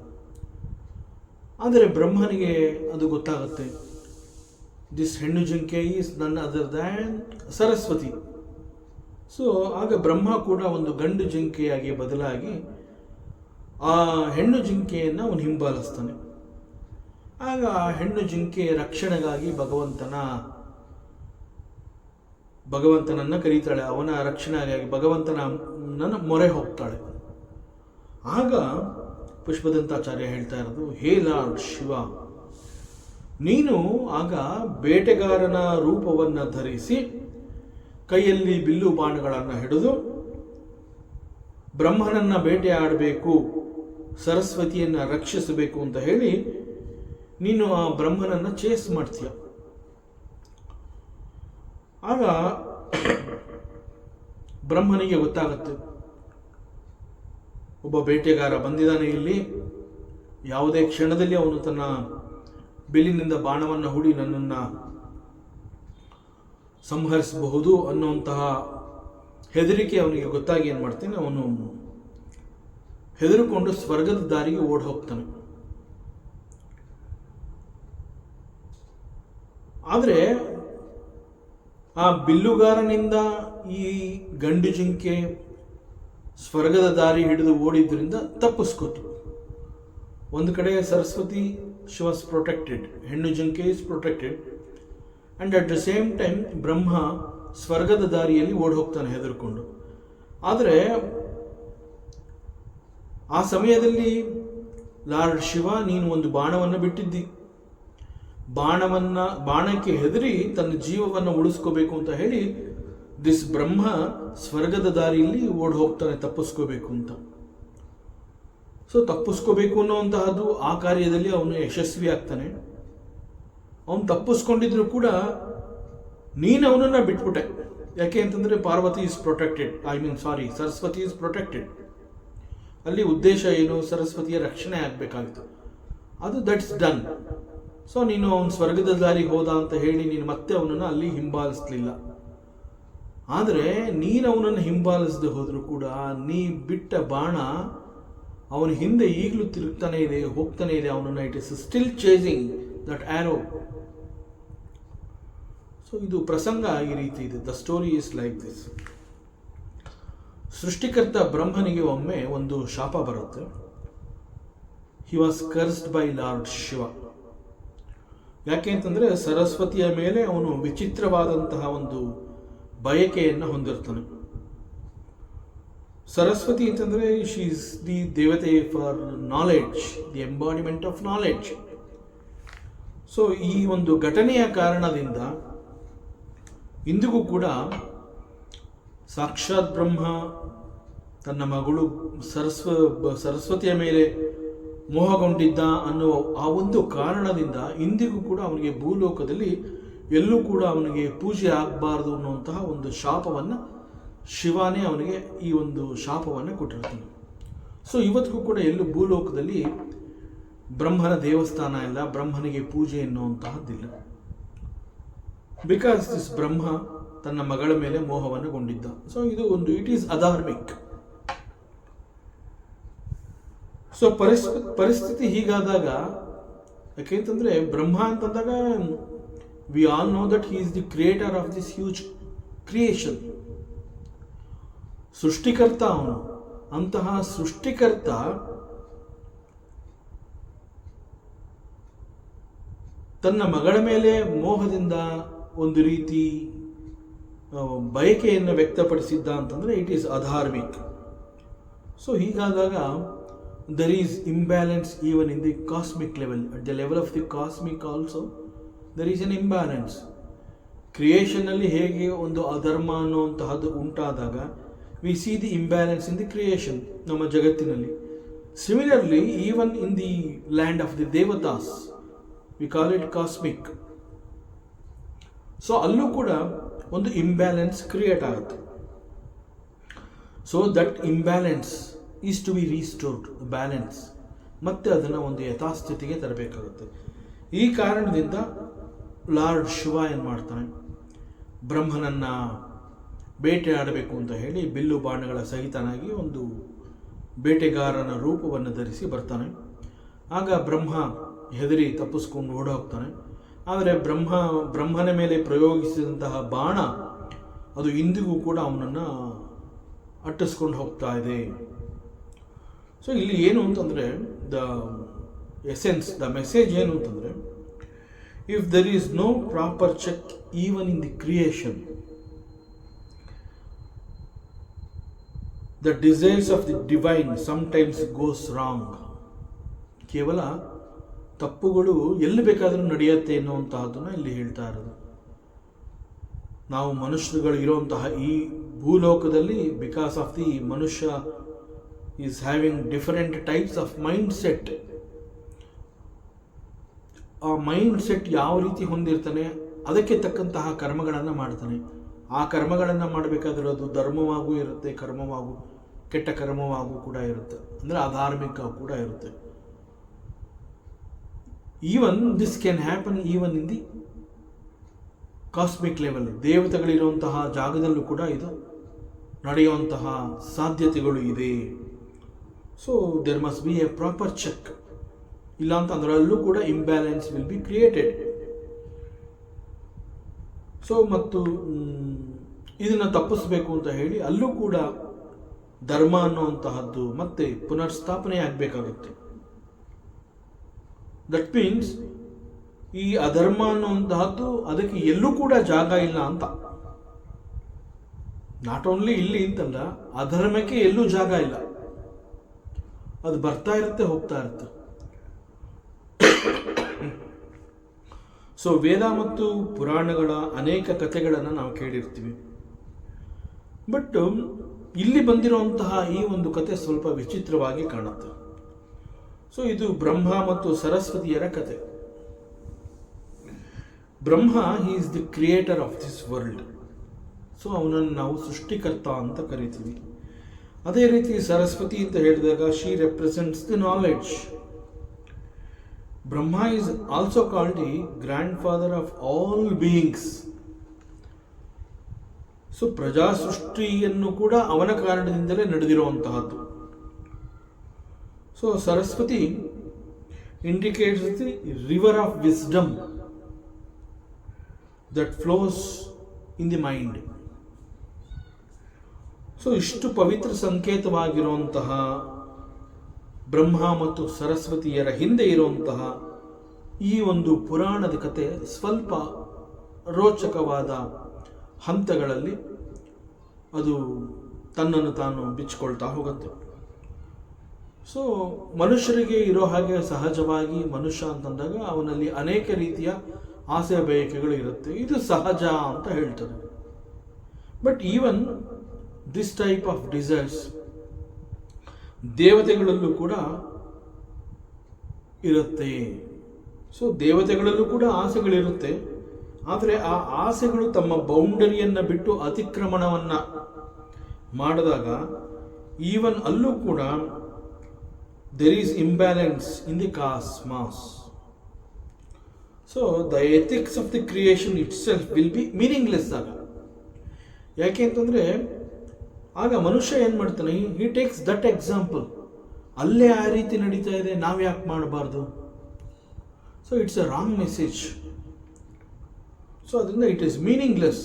ಆದರೆ ಬ್ರಹ್ಮನಿಗೆ ಅದು ಗೊತ್ತಾಗುತ್ತೆ, ದಿಸ್ ಹೆಣ್ಣು ಜಿಂಕೆ ಈಸ್ ನನ್ ಅದರ್ ದ್ಯಾನ್ ಸರಸ್ವತಿ. ಸೊ ಆಗ ಬ್ರಹ್ಮ ಕೂಡ ಒಂದು ಗಂಡು ಜಿಂಕೆಯಾಗಿ ಬದಲಾಗಿ ಆ ಹೆಣ್ಣು ಜಿಂಕೆಯನ್ನು ಅವನು ಹಿಂಬಾಲಿಸ್ತಾನೆ. ಆಗ ಆ ಹೆಣ್ಣು ಜಿಂಕೆಯ ರಕ್ಷಣೆಗಾಗಿ ಭಗವಂತನನ್ನು ಕರೀತಾಳೆ. ಅವನ ರಕ್ಷಣೆಗಾಗಿ ಭಗವಂತನ ಮೊರೆ ಹೋಗ್ತಾಳೆ. ಆಗ ಪುಷ್ಪದಂತಾಚಾರ್ಯ ಹೇಳ್ತಾ ಇರೋದು, ಹೇ ಲಾರ್ಡ್ ಶಿವ, ನೀನು ಆಗ ಬೇಟೆಗಾರನ ರೂಪವನ್ನು ಧರಿಸಿ ಕೈಯಲ್ಲಿ ಬಿಲ್ಲು ಬಾಣಗಳನ್ನು ಹಿಡಿದು ಬ್ರಹ್ಮನನ್ನ ಬೇಟೆಯಾಡಬೇಕು, ಸರಸ್ವತಿಯನ್ನು ರಕ್ಷಿಸಬೇಕು ಅಂತ ಹೇಳಿ ನೀನು ಆ ಬ್ರಹ್ಮನನ್ನ ಚೇಸ್ ಮಾಡ್ತೀಯ. ಆಗ ಬ್ರಹ್ಮನಿಗೆ ಗೊತ್ತಾಗುತ್ತೆ, ಒಬ್ಬ ಬೇಟೆಗಾರ ಬಂದಿದ್ದಾನೆ ಇಲ್ಲಿ, ಯಾವುದೇ ಕ್ಷಣದಲ್ಲಿ ಅವನು ತನ್ನ ಬಿಲ್ಲಿನಿಂದ ಬಾಣವನ್ನು ಹೂಡಿ ನನ್ನನ್ನು ಸಂಹರಿಸಬಹುದು ಅನ್ನುವಂತಹ ಹೆದರಿಕೆ ಅವನಿಗೆ ಗೊತ್ತಾಗಿ ಏನು ಮಾಡ್ತಾನೆ, ಅವನು ಹೆದರಿಕೊಂಡು ಸ್ವರ್ಗದ ದಾರಿಗೆ ಓಡಿ ಹೋಗ್ತಾನೆ. ಆದರೆ ಆ ಬಿಲ್ಲುಗಾರನಿಂದ ಈ ಗಂಡು ಜಿಂಕೆ ಸ್ವರ್ಗದ ದಾರಿ ಹಿಡಿದು ಓಡಿದ್ರಿಂದ ತಪ್ಪಿಸ್ಕೊತು. ಒಂದು ಕಡೆ ಸರಸ್ವತಿ ಶಿ ವಾಸ್ ಪ್ರೊಟೆಕ್ಟೆಡ್, ಹೆಣ್ಣು ಜಿಂಕೆ is protected, and at the same time Brahma ಸ್ವರ್ಗದ ದಾರಿಯಲ್ಲಿ ಓಡಿ ಹೋಗ್ತಾನೆ ಹೆದರ್ಕೊಂಡು. ಆದರೆ ಆ ಸಮಯದಲ್ಲಿ ಲಾರ್ಡ್ ಶಿವ, ನೀನು ಒಂದು ಬಾಣವನ್ನು ಬಿಟ್ಟಿದ್ದಿ, ಬಾಣಕ್ಕೆ ಹೆದರಿ ತನ್ನ ಜೀವವನ್ನು ಉಳಿಸ್ಕೋಬೇಕು ಅಂತ ಹೇಳಿ ದಿಸ್ ಬ್ರಹ್ಮ ಸ್ವರ್ಗದ ದಾರಿಯಲ್ಲಿ ಓಡಿ ಹೋಗ್ತಾನೆ ತಪ್ಪಿಸ್ಕೋಬೇಕು ಅಂತ. ಸೊ ತಪ್ಪಿಸ್ಕೋಬೇಕು ಅನ್ನುವಂತಹದ್ದು ಆ ಕಾರ್ಯದಲ್ಲಿ ಅವನು ಯಶಸ್ವಿ ಆಗ್ತಾನೆ. ಅವನು ತಪ್ಪಿಸ್ಕೊಂಡಿದ್ರು ಕೂಡ ನೀನು ಅವನನ್ನು ಬಿಟ್ಬಿಟ್ಟೆ. ಯಾಕೆ ಅಂತಂದರೆ Parvati is protected, Saraswati is protected. ಅಲ್ಲಿ ಉದ್ದೇಶ ಏನು, ಸರಸ್ವತಿಯ ರಕ್ಷಣೆ ಆಗಬೇಕಾಗಿತ್ತು. ಅದು ದಟ್ಸ್ ಡನ್. ಸೊ ನೀನು ಅವನು ಸ್ವರ್ಗದ ದಾರಿಗೆ ಹೋದ ಅಂತ ಹೇಳಿ ನೀನು ಮತ್ತೆ ಅವನನ್ನು ಅಲ್ಲಿ ಹಿಂಬಾಲಿಸಲಿಲ್ಲ. ಆದರೆ ನೀನು ಅವನನ್ನು ಹಿಂಬಾಲಿಸದೆ ಹೋದರೂ ಕೂಡ ನೀ ಬಿಟ್ಟ ಬಾಣ ಅವನ ಹಿಂದೆ ಈಗಲೂ ತಿರುಗ್ತಾನೆ ಇದೆ, ಹೋಗ್ತಾನೆ ಇದೆ ಅವನನ್ನು. It is still chasing that arrow. So ಇದು ಪ್ರಸಂಗ ಈ ರೀತಿ ಇದೆ. The story is like this. ಸೃಷ್ಟಿಕರ್ತ ಬ್ರಹ್ಮನಿಗೆ ಒಮ್ಮೆ ಒಂದು ಶಾಪ ಬರುತ್ತೆ. He was cursed by lord Shiva. ಯಾಕೆ ಅಂತಂದರೆ ಸರಸ್ವತಿಯ ಮೇಲೆ ಅವನು ವಿಚಿತ್ರವಾದಂತಹ ಒಂದು ಬಯಕೆಯನ್ನು ಹೊಂದಿರ್ತಾನೆ. ಸರಸ್ವತಿ ಅಂತಂದರೆ ಶಿ ಇಸ್ ದಿ ದೇವತೆ for knowledge, the embodiment of knowledge. So ಈ ಒಂದು ಘಟನೆಯ ಕಾರಣದಿಂದ ಇಂದಿಗೂ ಕೂಡ ಸಾಕ್ಷಾತ್ ಬ್ರಹ್ಮ ತನ್ನ ಮಗಳು ಸರಸ್ವತಿಯ ಮೇಲೆ ಮೋಹಗೊಂಡಿದ್ದ ಅನ್ನುವ ಆ ಒಂದು ಕಾರಣದಿಂದ ಇಂದಿಗೂ ಕೂಡ ಅವನಿಗೆ ಭೂಲೋಕದಲ್ಲಿ ಎಲ್ಲೂ ಕೂಡ ಅವನಿಗೆ ಪೂಜೆ ಆಗಬಾರ್ದು ಅನ್ನುವಂತಹ ಒಂದು ಶಾಪವನ್ನು ಶಿವನೇ ಅವನಿಗೆ ಈ ಒಂದು ಶಾಪವನ್ನು ಕೊಟ್ಟಿರ್ತಾನೆ. ಸೊ ಇವತ್ತಿಗೂ ಕೂಡ ಎಲ್ಲೂ ಭೂಲೋಕದಲ್ಲಿ ಬ್ರಹ್ಮನ ದೇವಸ್ಥಾನ ಇಲ್ಲ, ಬ್ರಹ್ಮನಿಗೆ ಪೂಜೆ ಎನ್ನುವಂತಹದ್ದಿಲ್ಲ. ಬಿಕಾಸ್ ದಿಸ್ ಬ್ರಹ್ಮ ತನ್ನ ಮಗಳ ಮೇಲೆ ಮೋಹವನ್ನು ಗೊಂಡಿದ್ದ. ಸೊ ಇದು ಒಂದು ಇಟ್ ಈಸ್ ಅಧಾರ್ಮಿಕ್. ಸೊ ಪರಿಸ್ಥಿತಿ ಹೀಗಾದಾಗ, ಯಾಕೆಂತಂದರೆ ಬ್ರಹ್ಮ ಅಂತಂದಾಗ we all know that he is the creator of this huge creation. ಸೃಷ್ಟಿಕರ್ತ ಅವನು. ಅಂತಹ ಸೃಷ್ಟಿಕರ್ತ ತನ್ನ ಮಗಳ ಮೇಲೆ ಮೋಹದಿಂದ ಒಂದು ರೀತಿ ಬಯಕೆಯನ್ನು ವ್ಯಕ್ತಪಡಿಸಿದ್ದ ಅಂತಂದರೆ ಇಟ್ ಈಸ್ ಅಧಾರ್ಮಿಕ್. ಸೊ ಹೀಗಾದಾಗ there is imbalance even in the cosmic level. At the level of the cosmic also there is an imbalance. ಕ್ರಿಯೇಷನಲ್ಲಿ ಹೇಗೆ ಒಂದು ಅಧರ್ಮ ಅನ್ನುವಂತಹದ್ದು ಉಂಟಾದಾಗ we see the imbalance in the creation ನಮ್ಮ ಜಗತ್ತಿನಲ್ಲಿ. Similarly even in the land of the devatas we call it cosmic. So ಅಲ್ಲೂ ಕೂಡ ಒಂದು ಇಂಬ್ಯಾಲೆನ್ಸ್ ಕ್ರಿಯೇಟ್ ಆಗುತ್ತೆ. So that imbalance is to be restored, balance, ಮತ್ತೆ ಅದನ್ನು ಒಂದು ಯಥಾಸ್ಥಿತಿಗೆ ತರಬೇಕಾಗುತ್ತೆ. ಈ ಕಾರಣದಿಂದ ಲಾರ್ಡ್ ಶಿವ ಏನು ಮಾಡ್ತಾನೆ, ಬ್ರಹ್ಮನನ್ನು ಬೇಟೆಯಾಡಬೇಕು ಅಂತ ಹೇಳಿ ಬಿಲ್ಲು ಬಾಣಗಳ ಸಹಿತನಾಗಿ ಒಂದು ಬೇಟೆಗಾರನ ರೂಪವನ್ನು ಧರಿಸಿ ಬರ್ತಾನೆ. ಆಗ ಬ್ರಹ್ಮ ಹೆದರಿ ತಪ್ಪಿಸ್ಕೊಂಡು ಓಡೋಗ್ತಾನೆ. ಆದರೆ ಬ್ರಹ್ಮನ ಮೇಲೆ ಪ್ರಯೋಗಿಸಿದಂತಹ ಬಾಣ ಅದು ಇಂದಿಗೂ ಕೂಡ ಅವನನ್ನು ಅಟ್ಟಿಸ್ಕೊಂಡು ಹೋಗ್ತಾ ಇದೆ. ಸೊ ಇಲ್ಲಿ ಏನು ಅಂತಂದರೆ ದ ಎಸೆನ್ಸ್, ದ ಮೆಸೇಜ್ ಏನು ಅಂತಂದರೆ, if there is no proper check even in the creation, the desires of the divine sometimes goes wrong. ಕೇವಲ ತಪ್ಪುಗಳು ಎಲ್ಲಿ ಬೇಕಾದರೂ ನಡೆಯುತ್ತೆ ಎನ್ನುವಂತಹದ್ದನ್ನು ಇಲ್ಲಿ ಹೇಳ್ತಾ ಇರೋದು. ನಾವು ಮನುಷ್ಯರುಗಳು ಇರುವಂತಹ ಈ ಭೂಲೋಕದಲ್ಲಿ ಬಿಕಾಸ್ ಆಫ್ ದಿ ಮನುಷ್ಯ is having different types of mind set. ಆ ಮೈಂಡ್ ಸೆಟ್ ಯಾವ ರೀತಿ ಹೊಂದಿರ್ತಾನೆ ಅದಕ್ಕೆ ತಕ್ಕಂತಹ ಕರ್ಮಗಳನ್ನು ಮಾಡ್ತಾನೆ. ಆ ಕರ್ಮಗಳನ್ನು ಮಾಡಬೇಕಾದ್ರೆ ಅದು ಧರ್ಮವಾಗೂ ಇರುತ್ತೆ, ಕರ್ಮವಾಗೂ, ಕೆಟ್ಟ ಕರ್ಮವಾಗೂ ಕೂಡ ಇರುತ್ತೆ, ಅಂದರೆ ಅಧಾರ್ಮಿಕ ಕೂಡ ಇರುತ್ತೆ. Even this can happen even in the cosmic level. ದೇವತೆಗಳಿರುವಂತಹ ಜಾಗದಲ್ಲೂ ಕೂಡ ಇದು ನಡೆಯುವಂತಹ ಸಾಧ್ಯತೆಗಳು ಇದೆ. So there must be a proper check. ಇಲ್ಲ ಅಂತ ಅದರಲ್ಲೂ ಕೂಡ imbalance will be created. So ಮತ್ತು ಇದನ್ನು ತಪ್ಪಿಸಬೇಕು ಅಂತ ಹೇಳಿ ಅಲ್ಲೂ ಕೂಡ ಧರ್ಮ ಅನ್ನುವಂತಹದ್ದು ಮತ್ತೆ ಪುನರ್ಸ್ಥಾಪನೆ ಆಗಬೇಕಾಗುತ್ತೆ. ದಟ್ ಮೀನ್ಸ್ ಈ ಅಧರ್ಮ ಅನ್ನುವಂತಹದ್ದು ಅದಕ್ಕೆ ಎಲ್ಲೂ ಕೂಡ ಜಾಗ ಇಲ್ಲ ಅಂತ. ನಾಟ್ ಓನ್ಲಿ ಇಲ್ಲಿ ಅಂತಲ್ಲ, ಅಧರ್ಮಕ್ಕೆ ಎಲ್ಲೂ ಜಾಗ ಇಲ್ಲ. ಅದು ಬರ್ತಾ ಇರುತ್ತೆ, ಹೋಗ್ತಾ ಇರುತ್ತೆ. ಸೊ ವೇದ ಮತ್ತು ಪುರಾಣಗಳ ಅನೇಕ ಕಥೆಗಳನ್ನು ನಾವು ಕೇಳಿರ್ತೀವಿ. ಬಟ್ ಇಲ್ಲಿ ಬಂದಿರುವಂತಹ ಈ ಒಂದು ಕತೆ ಸ್ವಲ್ಪ ವಿಚಿತ್ರವಾಗಿ ಕಾಣುತ್ತೆ. ಸೊ ಇದು ಬ್ರಹ್ಮ ಮತ್ತು ಸರಸ್ವತಿಯರ ಕತೆ. Brahma he is the creator of this world. So ಅವನನ್ನು ನಾವು ಸೃಷ್ಟಿಕರ್ತ ಅಂತ ಕರಿತೀವಿ. ಅದೇ ರೀತಿ ಸರಸ್ವತಿ ಅಂತ ಹೇಳಿದಾಗ she represents the knowledge. Brahma is also called the grandfather of all beings. So ಪ್ರಜಾ ಸೃಷ್ಟಿಯನ್ನು ಕೂಡ ಅವನ ಕಾರಣದಿಂದಲೇ ನಡೆದಿರುವಂತಹದ್ದು. So Saraswati indicates the river of wisdom that flows in the mind. So ಇಷ್ಟು ಪವಿತ್ರ ಸಂಕೇತವಾಗಿರುವಂತಹ ಬ್ರಹ್ಮ ಮತ್ತು ಸರಸ್ವತಿಯರ ಹಿಂದೆ ಇರುವಂತಹ ಈ ಒಂದು ಪುರಾಣದ ಕತೆ ಸ್ವಲ್ಪ ರೋಚಕವಾದ ಹಂತಗಳಲ್ಲಿ ಅದು ತನ್ನನ್ನು ತಾನು ಬಿಚ್ಚಿಕೊಳ್ತಾ ಹೋಗುತ್ತೆ. ಸೊ ಮನುಷ್ಯರಿಗೆ ಇರೋ ಹಾಗೆ ಸಹಜವಾಗಿ ಮನುಷ್ಯ ಅಂತಂದಾಗ ಅವನಲ್ಲಿ ಅನೇಕ ರೀತಿಯ ಆಸೆ ಬಯಕೆಗಳು ಇರುತ್ತೆ. ಇದು ಸಹಜ ಅಂತ ಹೇಳ್ತಾರೆ. But even this type of desires ದೇವತೆಗಳಲ್ಲೂ ಕೂಡ ಇರುತ್ತೆ. ಸೊ ದೇವತೆಗಳಲ್ಲೂ ಕೂಡ ಆಸೆಗಳಿರುತ್ತೆ. ಆದರೆ ಆ ಆಸೆಗಳು ತಮ್ಮ ಬೌಂಡರಿಯನ್ನು ಬಿಟ್ಟು ಅತಿಕ್ರಮಣವನ್ನು ಮಾಡಿದಾಗ ಈವನ್ ಅಲ್ಲೂ ಕೂಡ there is imbalance in the cosmos. So the ethics of the creation itself will be meaningless ಆಗ. ಯಾಕೆ ಅಂತಂದರೆ ಆಗ ಮನುಷ್ಯ ಏನು ಮಾಡ್ತಾನೆ, he takes that example. ಅಲ್ಲೇ ಆ ರೀತಿ ನಡೀತಾ ಇದೆ, ನಾವು ಯಾಕೆ ಮಾಡಬಾರ್ದು? So it's a wrong message. So ಅದರಿಂದ it is meaningless.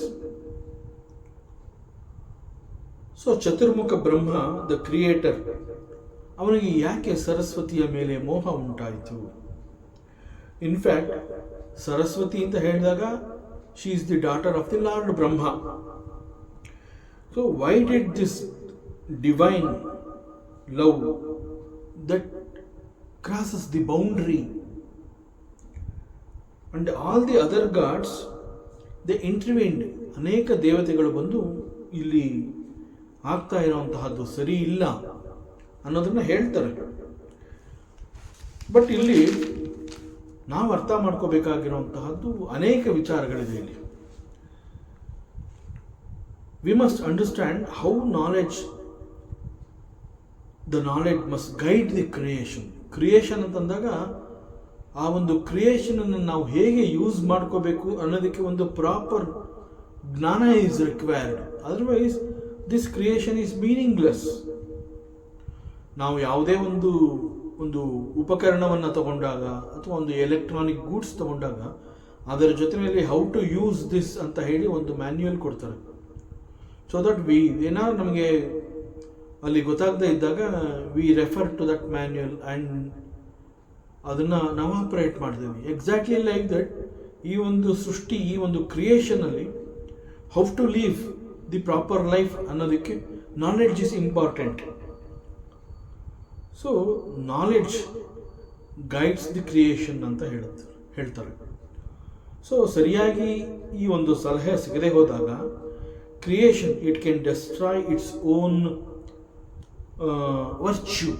So Chaturmukha Brahma the creator, ಅವನಿಗೆ ಯಾಕೆ ಸರಸ್ವತಿಯ ಮೇಲೆ ಮೋಹ ಉಂಟಾಯಿತು? ಇನ್ಫ್ಯಾಕ್ಟ್ ಸರಸ್ವತಿ ಅಂತ ಹೇಳಿದಾಗ she is the daughter of the lord Brahma. So why did this divine love that crosses the boundary and all the other gods they intervened, ಅನೇಕ ದೇವತೆಗಳು ಬಂದು ಇಲ್ಲಿ ಆಗ್ತಾ ಇರುವಂತಹದ್ದು ಸರಿ ಇಲ್ಲ ಅನ್ನೋದನ್ನ ಹೇಳ್ತಾರೆ. ಬಟ್ ಇಲ್ಲಿ ನಾವು ಅರ್ಥ ಮಾಡ್ಕೋಬೇಕಾಗಿರುವಂತಹದ್ದು ಅನೇಕ ವಿಚಾರಗಳಿದೆ ಇಲ್ಲಿ. We must understand how the knowledge must guide the creation ಅಂತಂದಾಗ ಆ ಒಂದು ಕ್ರಿಯೇಷನ್ ಅನ್ನು ನಾವು ಹೇಗೆ ಯೂಸ್ ಮಾಡ್ಕೋಬೇಕು ಅನ್ನೋದಕ್ಕೆ ಒಂದು ಪ್ರಾಪರ್ ಜ್ಞಾನ is required. Otherwise this creation is meaningless. ನಾವು ಯಾವುದೇ ಒಂದು ಉಪಕರಣವನ್ನು ತಗೊಂಡಾಗ ಅಥವಾ ಒಂದು ಎಲೆಕ್ಟ್ರಾನಿಕ್ ಗೂಡ್ಸ್ ತಗೊಂಡಾಗ ಅದರ ಜೊತೆಯಲ್ಲಿ ಹೌ ಟು ಯೂಸ್ ದಿಸ್ ಅಂತ ಹೇಳಿ ಒಂದು ಮ್ಯಾನ್ಯುಯಲ್ ಕೊಡ್ತಾರೆ. ಸೊ ದಟ್ ಏನಾದ್ರು ನಮಗೆ ಅಲ್ಲಿ ಗೊತ್ತಾಗದೇ ಇದ್ದಾಗ we refer to that manual and ಅದನ್ನು ನಾವು ಆಪರೇಟ್ ಮಾಡ್ತೀವಿ. ಎಕ್ಸಾಕ್ಟ್ಲಿ ಲೈಕ್ ದಟ್ ಈ ಒಂದು ಸೃಷ್ಟಿ, ಈ ಒಂದು ಕ್ರಿಯೇಷನಲ್ಲಿ how to live the proper life ಅನ್ನೋದಕ್ಕೆ knowledge is important. So knowledge guides the creation ಅಂತ ಹೇಳ್ತಾರೆ. ಸೊ ಸರಿಯಾಗಿ ಈ ಒಂದು ಸಲಹೆ ಸಿಗದೆ ಹೋದಾಗ creation it can destroy its own virtue.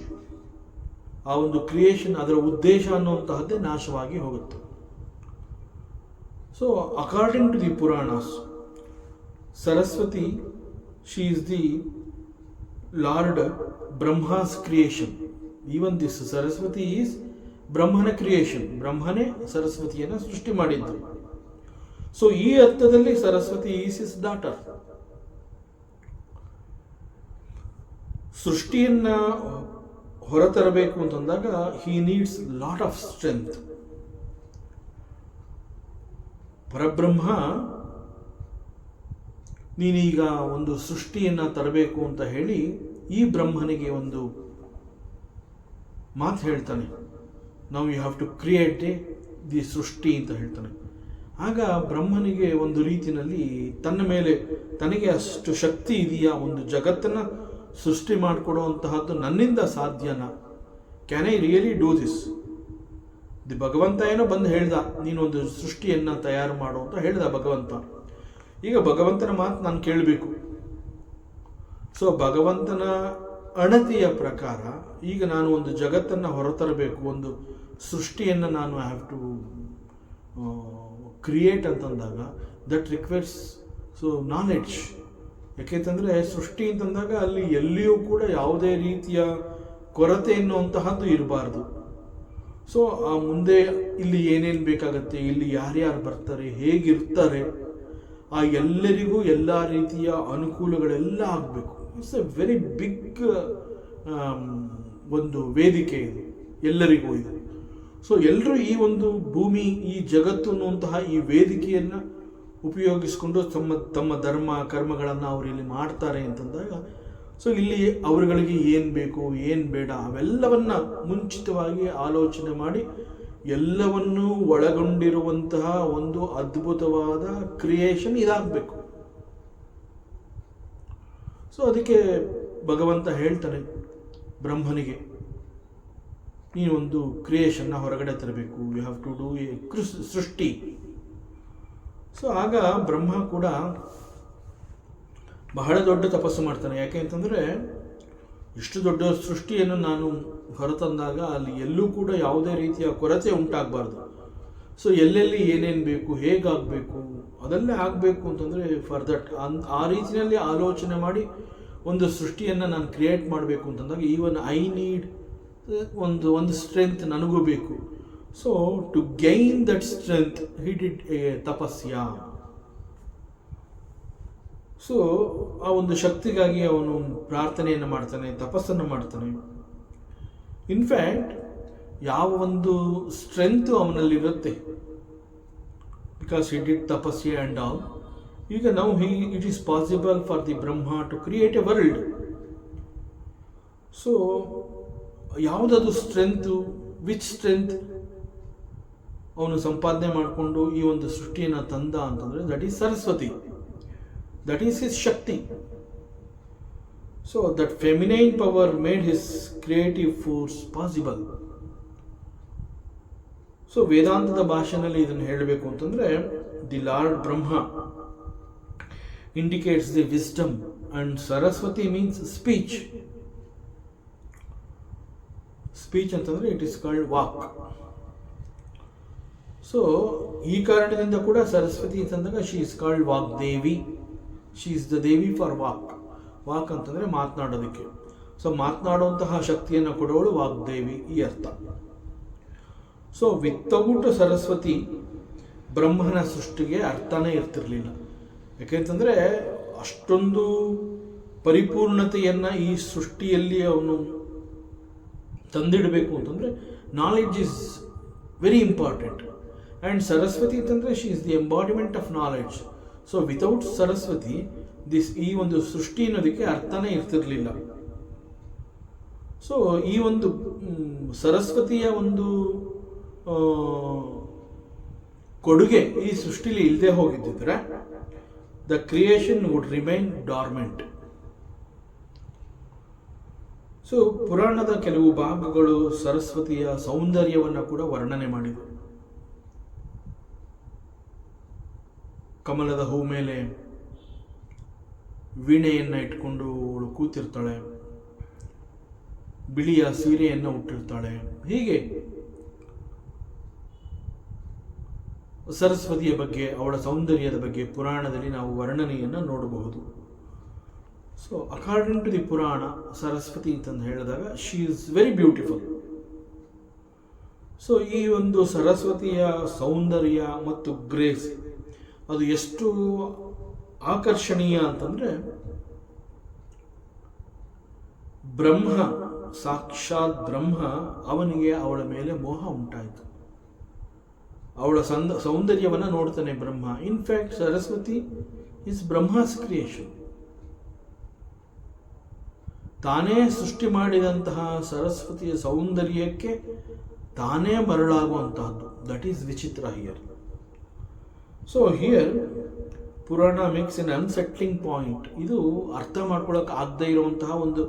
ಆ ಒಂದು ಕ್ರಿಯೇಷನ್, ಅದರ ಉದ್ದೇಶ ಅನ್ನುವಂತಹದ್ದೇ ನಾಶವಾಗಿ ಹೋಗುತ್ತೆ. So according to the puranas, Saraswati she is the lord Brahma's creation. Even this Saraswati is ಬ್ರಹ್ಮನ ಕ್ರಿಯೇಷನ್. ಬ್ರಹ್ಮನೇ ಸರಸ್ವತಿಯನ್ನು ಸೃಷ್ಟಿ ಮಾಡಿದ್ದು. ಸೊ ಈ ಅರ್ಥದಲ್ಲಿ ಸರಸ್ವತಿ ಈಸ್ ಇಸ್ ಡಾಟರ್. ಸೃಷ್ಟಿಯನ್ನ ಹೊರತರಬೇಕು ಅಂತಂದಾಗ he needs lot of strength. ಪರಬ್ರಹ್ಮ ನೀನೀಗ ಒಂದು ಸೃಷ್ಟಿಯನ್ನ ತರಬೇಕು ಅಂತ ಹೇಳಿ ಈ ಬ್ರಹ್ಮನಿಗೆ ಒಂದು ಮಾತು ಹೇಳ್ತಾನೆ. ನಾವು you have to create the ಸೃಷ್ಟಿ ಅಂತ ಹೇಳ್ತಾನೆ. ಆಗ ಬ್ರಹ್ಮನಿಗೆ ಒಂದು ರೀತಿಯಲ್ಲಿ ತನ್ನ ಮೇಲೆ ತನಗೆ ಅಷ್ಟು ಶಕ್ತಿ ಇದೆಯಾ, ಒಂದು ಜಗತ್ತನ್ನು ಸೃಷ್ಟಿ ಮಾಡಿಕೊಡುವಂತಹದ್ದು ನನ್ನಿಂದ ಸಾಧ್ಯನಾ, can I really do this? The ಭಗವಂತ ಏನೋ ಬಂದು ಹೇಳ್ದ, ನೀನೊಂದು ಸೃಷ್ಟಿಯನ್ನು ತಯಾರು ಮಾಡು ಅಂತ ಹೇಳ್ದ ಭಗವಂತ. ಈಗ ಭಗವಂತನ ಮಾತು ನಾನು ಕೇಳಬೇಕು. ಸೊ ಭಗವಂತನ ಅಣತಿಯ ಪ್ರಕಾರ ಈಗ ನಾನು ಒಂದು ಜಗತ್ತನ್ನು ಹೊರತರಬೇಕು, ಒಂದು ಸೃಷ್ಟಿಯನ್ನು ನಾನು ಹ್ಯಾವ್ ಟು ಕ್ರಿಯೇಟ್ ಅಂತಂದಾಗ ದಟ್ ರಿಕ್ವೈರ್ಸ್ ನಾಲೆಡ್ಜ್. ಯಾಕೆಂತಂದರೆ ಸೃಷ್ಟಿ ಅಂತಂದಾಗ ಅಲ್ಲಿ ಎಲ್ಲಿಯೂ ಕೂಡ ಯಾವುದೇ ರೀತಿಯ ಕೊರತೆ ಎನ್ನುವಂತಹದ್ದು ಇರಬಾರ್ದು. ಸೊ ಆ ಮುಂದೆ ಇಲ್ಲಿ ಏನೇನು ಬೇಕಾಗತ್ತೆ, ಇಲ್ಲಿ ಯಾರ್ಯಾರು ಬರ್ತಾರೆ, ಹೇಗಿರ್ತಾರೆ, ಆ ಎಲ್ಲರಿಗೂ ಎಲ್ಲ ರೀತಿಯ ಅನುಕೂಲಗಳೆಲ್ಲ ಆಗಬೇಕು. ಇಟ್ಸ್ ಎ ವೆರಿ ಬಿಗ್ ಒಂದು ವೇದಿಕೆ ಇದು, ಎಲ್ಲರಿಗೂ ಇದು. ಸೊ ಎಲ್ಲರೂ ಈ ಒಂದು ಭೂಮಿ, ಈ ಜಗತ್ತು ಅನ್ನುವಂತಹ ಈ ವೇದಿಕೆಯನ್ನು ಉಪಯೋಗಿಸ್ಕೊಂಡು ತಮ್ಮ ಧರ್ಮ ಕರ್ಮಗಳನ್ನು ಅವರು ಇಲ್ಲಿ ಮಾಡ್ತಾರೆ ಅಂತಂದಾಗ, ಸೊ ಇಲ್ಲಿ ಅವರುಗಳಿಗೆ ಏನು ಬೇಕು ಏನು ಬೇಡ ಅವೆಲ್ಲವನ್ನ ಮುಂಚಿತವಾಗಿ ಆಲೋಚನೆ ಮಾಡಿ ಎಲ್ಲವನ್ನೂ ಒಳಗೊಂಡಿರುವಂತಹ ಒಂದು ಅದ್ಭುತವಾದ ಕ್ರಿಯೇಷನ್ ಇದಾಗಬೇಕು. ಸೊ ಅದಕ್ಕೆ ಭಗವಂತ ಹೇಳ್ತಾನೆ ಬ್ರಹ್ಮನಿಗೆ, ನೀನು ಒಂದು ಕ್ರಿಯೇಷನ್ನ ಹೊರಗಡೆ ತರಬೇಕು, you have to do a ಸೃಷ್ಟಿ. ಸೊ ಆಗ ಬ್ರಹ್ಮ ಕೂಡ ಬಹಳ ದೊಡ್ಡ ತಪಸ್ಸು ಮಾಡ್ತಾನೆ. ಯಾಕೆ ಅಂತಂದರೆ ಇಷ್ಟು ದೊಡ್ಡ ಸೃಷ್ಟಿಯನ್ನು ನಾನು ಹೊರತಂದಾಗ ಅಲ್ಲಿ ಎಲ್ಲೂ ಕೂಡ ಯಾವುದೇ ರೀತಿಯ ಕೊರತೆ ಉಂಟಾಗಬಾರ್ದು. ಸೊ ಎಲ್ಲೆಲ್ಲಿ ಏನೇನು ಬೇಕು, ಹೇಗಾಗಬೇಕು ಅದೆಲ್ಲ ಆಗಬೇಕು ಅಂತಂದರೆ ಫಾರ್ ದಟ್ ಆ ರೀತಿಯಲ್ಲಿ ಆಲೋಚನೆ ಮಾಡಿ ಒಂದು ಸೃಷ್ಟಿಯನ್ನು ನಾನು ಕ್ರಿಯೇಟ್ ಮಾಡಬೇಕು ಅಂತಂದಾಗ ಈವನ್ ಐ ನೀಡ್ ಒಂದು ಸ್ಟ್ರೆಂತ್ ನನಗೂ ಬೇಕು. So to gain that strength he did a tapasya. So ಆ ಒಂದು ಶಕ್ತಿಗಾಗಿ ಅವನು ಪ್ರಾರ್ಥನೆಯನ್ನು ಮಾಡ್ತಾನೆ, ತಪಸ್ಸನ್ನು ಮಾಡ್ತಾನೆ. ಇನ್ಫ್ಯಾಕ್ಟ್ ಯಾವ ಒಂದು ಸ್ಟ್ರೆಂತ್ ಅವನಲ್ಲಿರುತ್ತೆ, because he did tapasya and all, ಈಗ ನಾವು it is possible for the Brahma to create a world. So ಯಾವುದದು ಸ್ಟ್ರೆಂತು, ವಿಚ್ ಸ್ಟ್ರೆಂತ್ ಅವನು ಸಂಪಾದನೆ ಮಾಡಿಕೊಂಡು ಈ ಒಂದು ಸೃಷ್ಟಿಯನ್ನು ತಂದ ಅಂತಂದರೆ that is Saraswati, that is his Shakti. So that feminine power made his creative force possible. So ವೇದಾಂತದ ಭಾಷೆಯಲ್ಲಿ ಇದನ್ನು ಹೇಳಬೇಕು ಅಂತಂದರೆ, the lord Brahma indicates the wisdom and Saraswati means speech. Speech ಅಂತಂದರೆ it is called vak. So ಈ ಕಾರಣದಿಂದ ಕೂಡ ಸರಸ್ವತಿ ಅಂತಂದಾಗ she is called Vagdevi. She is the Devi for vak. ವಾಕ್ ಅಂತಂದರೆ ಮಾತನಾಡೋದಕ್ಕೆ. ಸೊ ಮಾತನಾಡುವಂತಹ ಶಕ್ತಿಯನ್ನು ಕೊಡೋಳು ವಾಗ್ದೇವಿ, ಈ ಅರ್ಥ. ಸೊ ವಿತೌಟ್ ಸರಸ್ವತಿ ಬ್ರಹ್ಮನ ಸೃಷ್ಟಿಗೆ ಅರ್ಥನೇ ಇರ್ತಿರಲಿಲ್ಲ. ಯಾಕೆಂತಂದರೆ ಅಷ್ಟೊಂದು ಪರಿಪೂರ್ಣತೆಯನ್ನು ಈ ಸೃಷ್ಟಿಯಲ್ಲಿ ಅವನು ತಂದಿಡಬೇಕು ಅಂತಂದರೆ knowledge is very important. And Saraswati ಅಂತಂದರೆ she is the embodiment of knowledge. So without Saraswati ಈ ಒಂದು ಸೃಷ್ಟಿ ಅನ್ನೋದಕ್ಕೆ ಅರ್ಥನೇ ಇರ್ತಿರಲಿಲ್ಲ. ಸೊ ಈ ಒಂದು ಸರಸ್ವತಿಯ ಒಂದು ಕೊಡುಗೆ ಈ ಸೃಷ್ಟಿಲಿ ಇಲ್ಲದೆ ಹೋಗಿದ್ದಿದ್ರೆ the creation would remain dormant. So ಪುರಾಣದ ಕೆಲವು ಭಾಗಗಳು ಸರಸ್ವತಿಯ ಸೌಂದರ್ಯವನ್ನು ಕೂಡ ವರ್ಣನೆ ಮಾಡಿವೆ. ಕಮಲದ ಹೂ ಮೇಲೆ ವೀಣೆಯನ್ನು ಇಟ್ಕೊಂಡು ಅವಳು ಕೂತಿರ್ತಾಳೆ, ಬಿಳಿಯ ಸೀರೆಯನ್ನು ಉಟ್ಟಿರ್ತಾಳೆ. ಹೀಗೆ ಸರಸ್ವತಿಯ ಬಗ್ಗೆ, ಅವಳ ಸೌಂದರ್ಯದ ಬಗ್ಗೆ ಪುರಾಣದಲ್ಲಿ ನಾವು ವರ್ಣನೆಯನ್ನು ನೋಡಬಹುದು. ಸೊ ಅಕಾರ್ಡಿಂಗ್ ಟು ದಿ ಪುರಾಣ, ಸರಸ್ವತಿ ಅಂತಂದು ಹೇಳಿದಾಗ she is very beautiful. So ಈ ಒಂದು ಸರಸ್ವತಿಯ ಸೌಂದರ್ಯ ಮತ್ತು ಗ್ರೇಸ್ ಅದು ಎಷ್ಟು ಆಕರ್ಷಣೀಯ ಅಂತಂದರೆ, ಬ್ರಹ್ಮ, ಸಾಕ್ಷಾತ್ ಬ್ರಹ್ಮ, ಅವನಿಗೆ ಅವಳ ಮೇಲೆ ಮೋಹ ಉಂಟಾಯಿತು. ಅವಳ ಸೌಂದರ್ಯವನ್ನು ನೋಡ್ತಾನೆ Brahma. In fact Saraswati is Brahma's creation. ತಾನೇ ಸೃಷ್ಟಿ ಮಾಡಿದಂತಹ ಸರಸ್ವತಿಯ ಸೌಂದರ್ಯಕ್ಕೆ ತಾನೇ ಮರಳಾಗುವಂತಹದ್ದು. ದಟ್ ಈಸ್ ವಿಚಿತ್ರ here. So here purana makes an unsettling point. ಇದು ಅರ್ಥ ಮಾಡ್ಕೊಳ್ಳೋಕೆ ಆಗದೇ ಇರುವಂತಹ ಒಂದು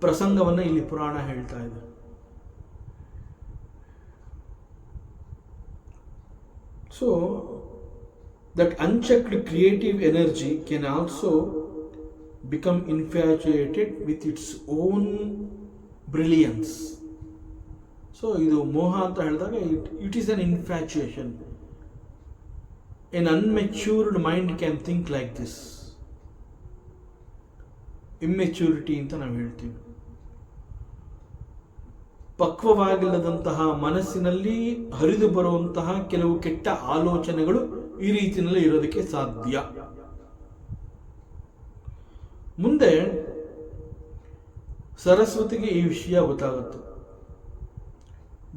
ಪ್ರಸಂಗವನ್ನು ಇಲ್ಲಿ ಪುರಾಣ ಹೇಳ್ತಾ ಇದೆ. So that unchecked creative energy can also become infatuated with its own brilliance. So ಇದು ಮೋಹ ಅಂತ ಹೇಳಿದಾಗ it is an infatuation. An unmatured mind can think like this. Immaturity ಅಂತ ನಾವು ಹೇಳ್ತೀವಿ. ಪಕ್ವವಾಗಿಲ್ಲದಂತಹ ಮನಸ್ಸಿನಲ್ಲಿ ಹರಿದು ಬರುವಂತಹ ಕೆಲವು ಕೆಟ್ಟ ಆಲೋಚನೆಗಳು ಈ ರೀತಿಯಲ್ಲಿ ಇರೋದಕ್ಕೆ ಸಾಧ್ಯ. ಮುಂದೆ ಸರಸ್ವತಿಗೆ ಈ ವಿಷಯ ಗೊತ್ತಾಗುತ್ತೆ.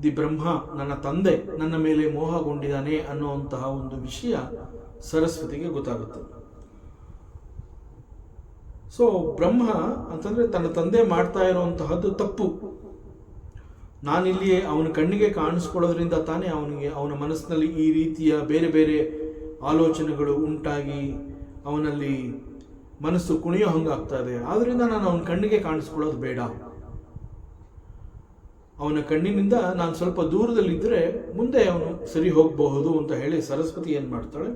ದಿ ಬ್ರಹ್ಮ, ನನ್ನ ತಂದೆ ನನ್ನ ಮೇಲೆ ಮೋಹಗೊಂಡಿದ್ದಾನೆ ಅನ್ನುವಂತಹ ಒಂದು ವಿಷಯ ಸರಸ್ವತಿಗೆ ಗೊತ್ತಾಗುತ್ತೆ. ಸೊ ಬ್ರಹ್ಮ ಅಂತಂದರೆ ತನ್ನ ತಂದೆ ಮಾಡ್ತಾ ಇರುವಂತಹದ್ದು ತಪ್ಪು. ನಾನಿಲ್ಲಿ ಅವನ ಕಣ್ಣಿಗೆ ಕಾಣಿಸ್ಕೊಳ್ಳೋದ್ರಿಂದ ತಾನೇ ಅವನ ಮನಸ್ಸಿನಲ್ಲಿ ಈ ರೀತಿಯ ಬೇರೆ ಬೇರೆ ಆಲೋಚನೆಗಳು ಉಂಟಾಗಿ ಅವನಲ್ಲಿ ಮನಸ್ಸು ಕುಣಿಯೋ ಹಂಗಾಗ್ತಾ ಇದೆ. ಆದ್ದರಿಂದ ನಾನು ಅವನ ಕಣ್ಣಿಗೆ ಕಾಣಿಸ್ಕೊಳ್ಳೋದು ಬೇಡ. ಅವನ ಕಣ್ಣಿನಿಂದ ನಾನು ಸ್ವಲ್ಪ ದೂರದಲ್ಲಿದ್ದರೆ ಮುಂದೆ ಅವನು ಸರಿ ಹೋಗಬಹುದು ಅಂತ ಹೇಳಿ ಸರಸ್ವತಿ ಏನು ಮಾಡ್ತಾಳೆ,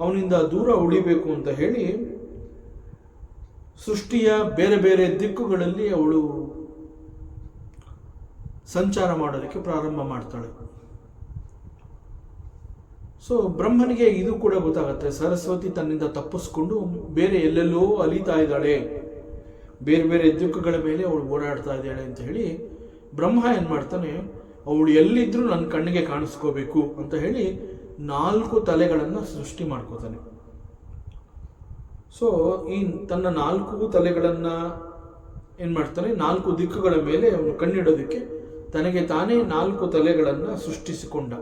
ಅವನಿಂದ ದೂರ ಉಳಿಬೇಕು ಅಂತ ಹೇಳಿ ಸೃಷ್ಟಿಯ ಬೇರೆ ಬೇರೆ ದಿಕ್ಕುಗಳಲ್ಲಿ ಅವಳು ಸಂಚಾರ ಮಾಡೋದಕ್ಕೆ ಪ್ರಾರಂಭ ಮಾಡ್ತಾಳೆ. ಸೊ ಬ್ರಹ್ಮನಿಗೆ ಇದು ಕೂಡ ಗೊತ್ತಾಗುತ್ತೆ, ಸರಸ್ವತಿ ತನ್ನಿಂದ ತಪ್ಪಿಸ್ಕೊಂಡು ಬೇರೆ ಎಲ್ಲೆಲ್ಲೋ ಅಲಿತಾ ಇದ್ದಾಳೆ, ಬೇರೆ ಬೇರೆ ದಿಕ್ಕುಗಳ ಮೇಲೆ ಅವಳು ಓಡಾಡ್ತಾ ಇದ್ದಾಳೆ ಅಂತ ಹೇಳಿ ಬ್ರಹ್ಮ ಏನು ಮಾಡ್ತಾನೆ, ಅವಳು ಎಲ್ಲಿದ್ರೂ ನನ್ನ ಕಣ್ಣಿಗೆ ಕಾಣಿಸ್ಕೋಬೇಕು ಅಂತ ಹೇಳಿ 4 ತಲೆಗಳನ್ನು ಸೃಷ್ಟಿ ಮಾಡ್ಕೋತಾನೆ. ಸೊ ಈ ತನ್ನ 4 ತಲೆಗಳನ್ನು ಏನು ಮಾಡ್ತಾನೆ, 4 ದಿಕ್ಕುಗಳ ಮೇಲೆ ಅವನು ಕಣ್ಣಿಡೋದಕ್ಕೆ ತನಗೆ ತಾನೇ 4 ತಲೆಗಳನ್ನು ಸೃಷ್ಟಿಸಿಕೊಂಡ.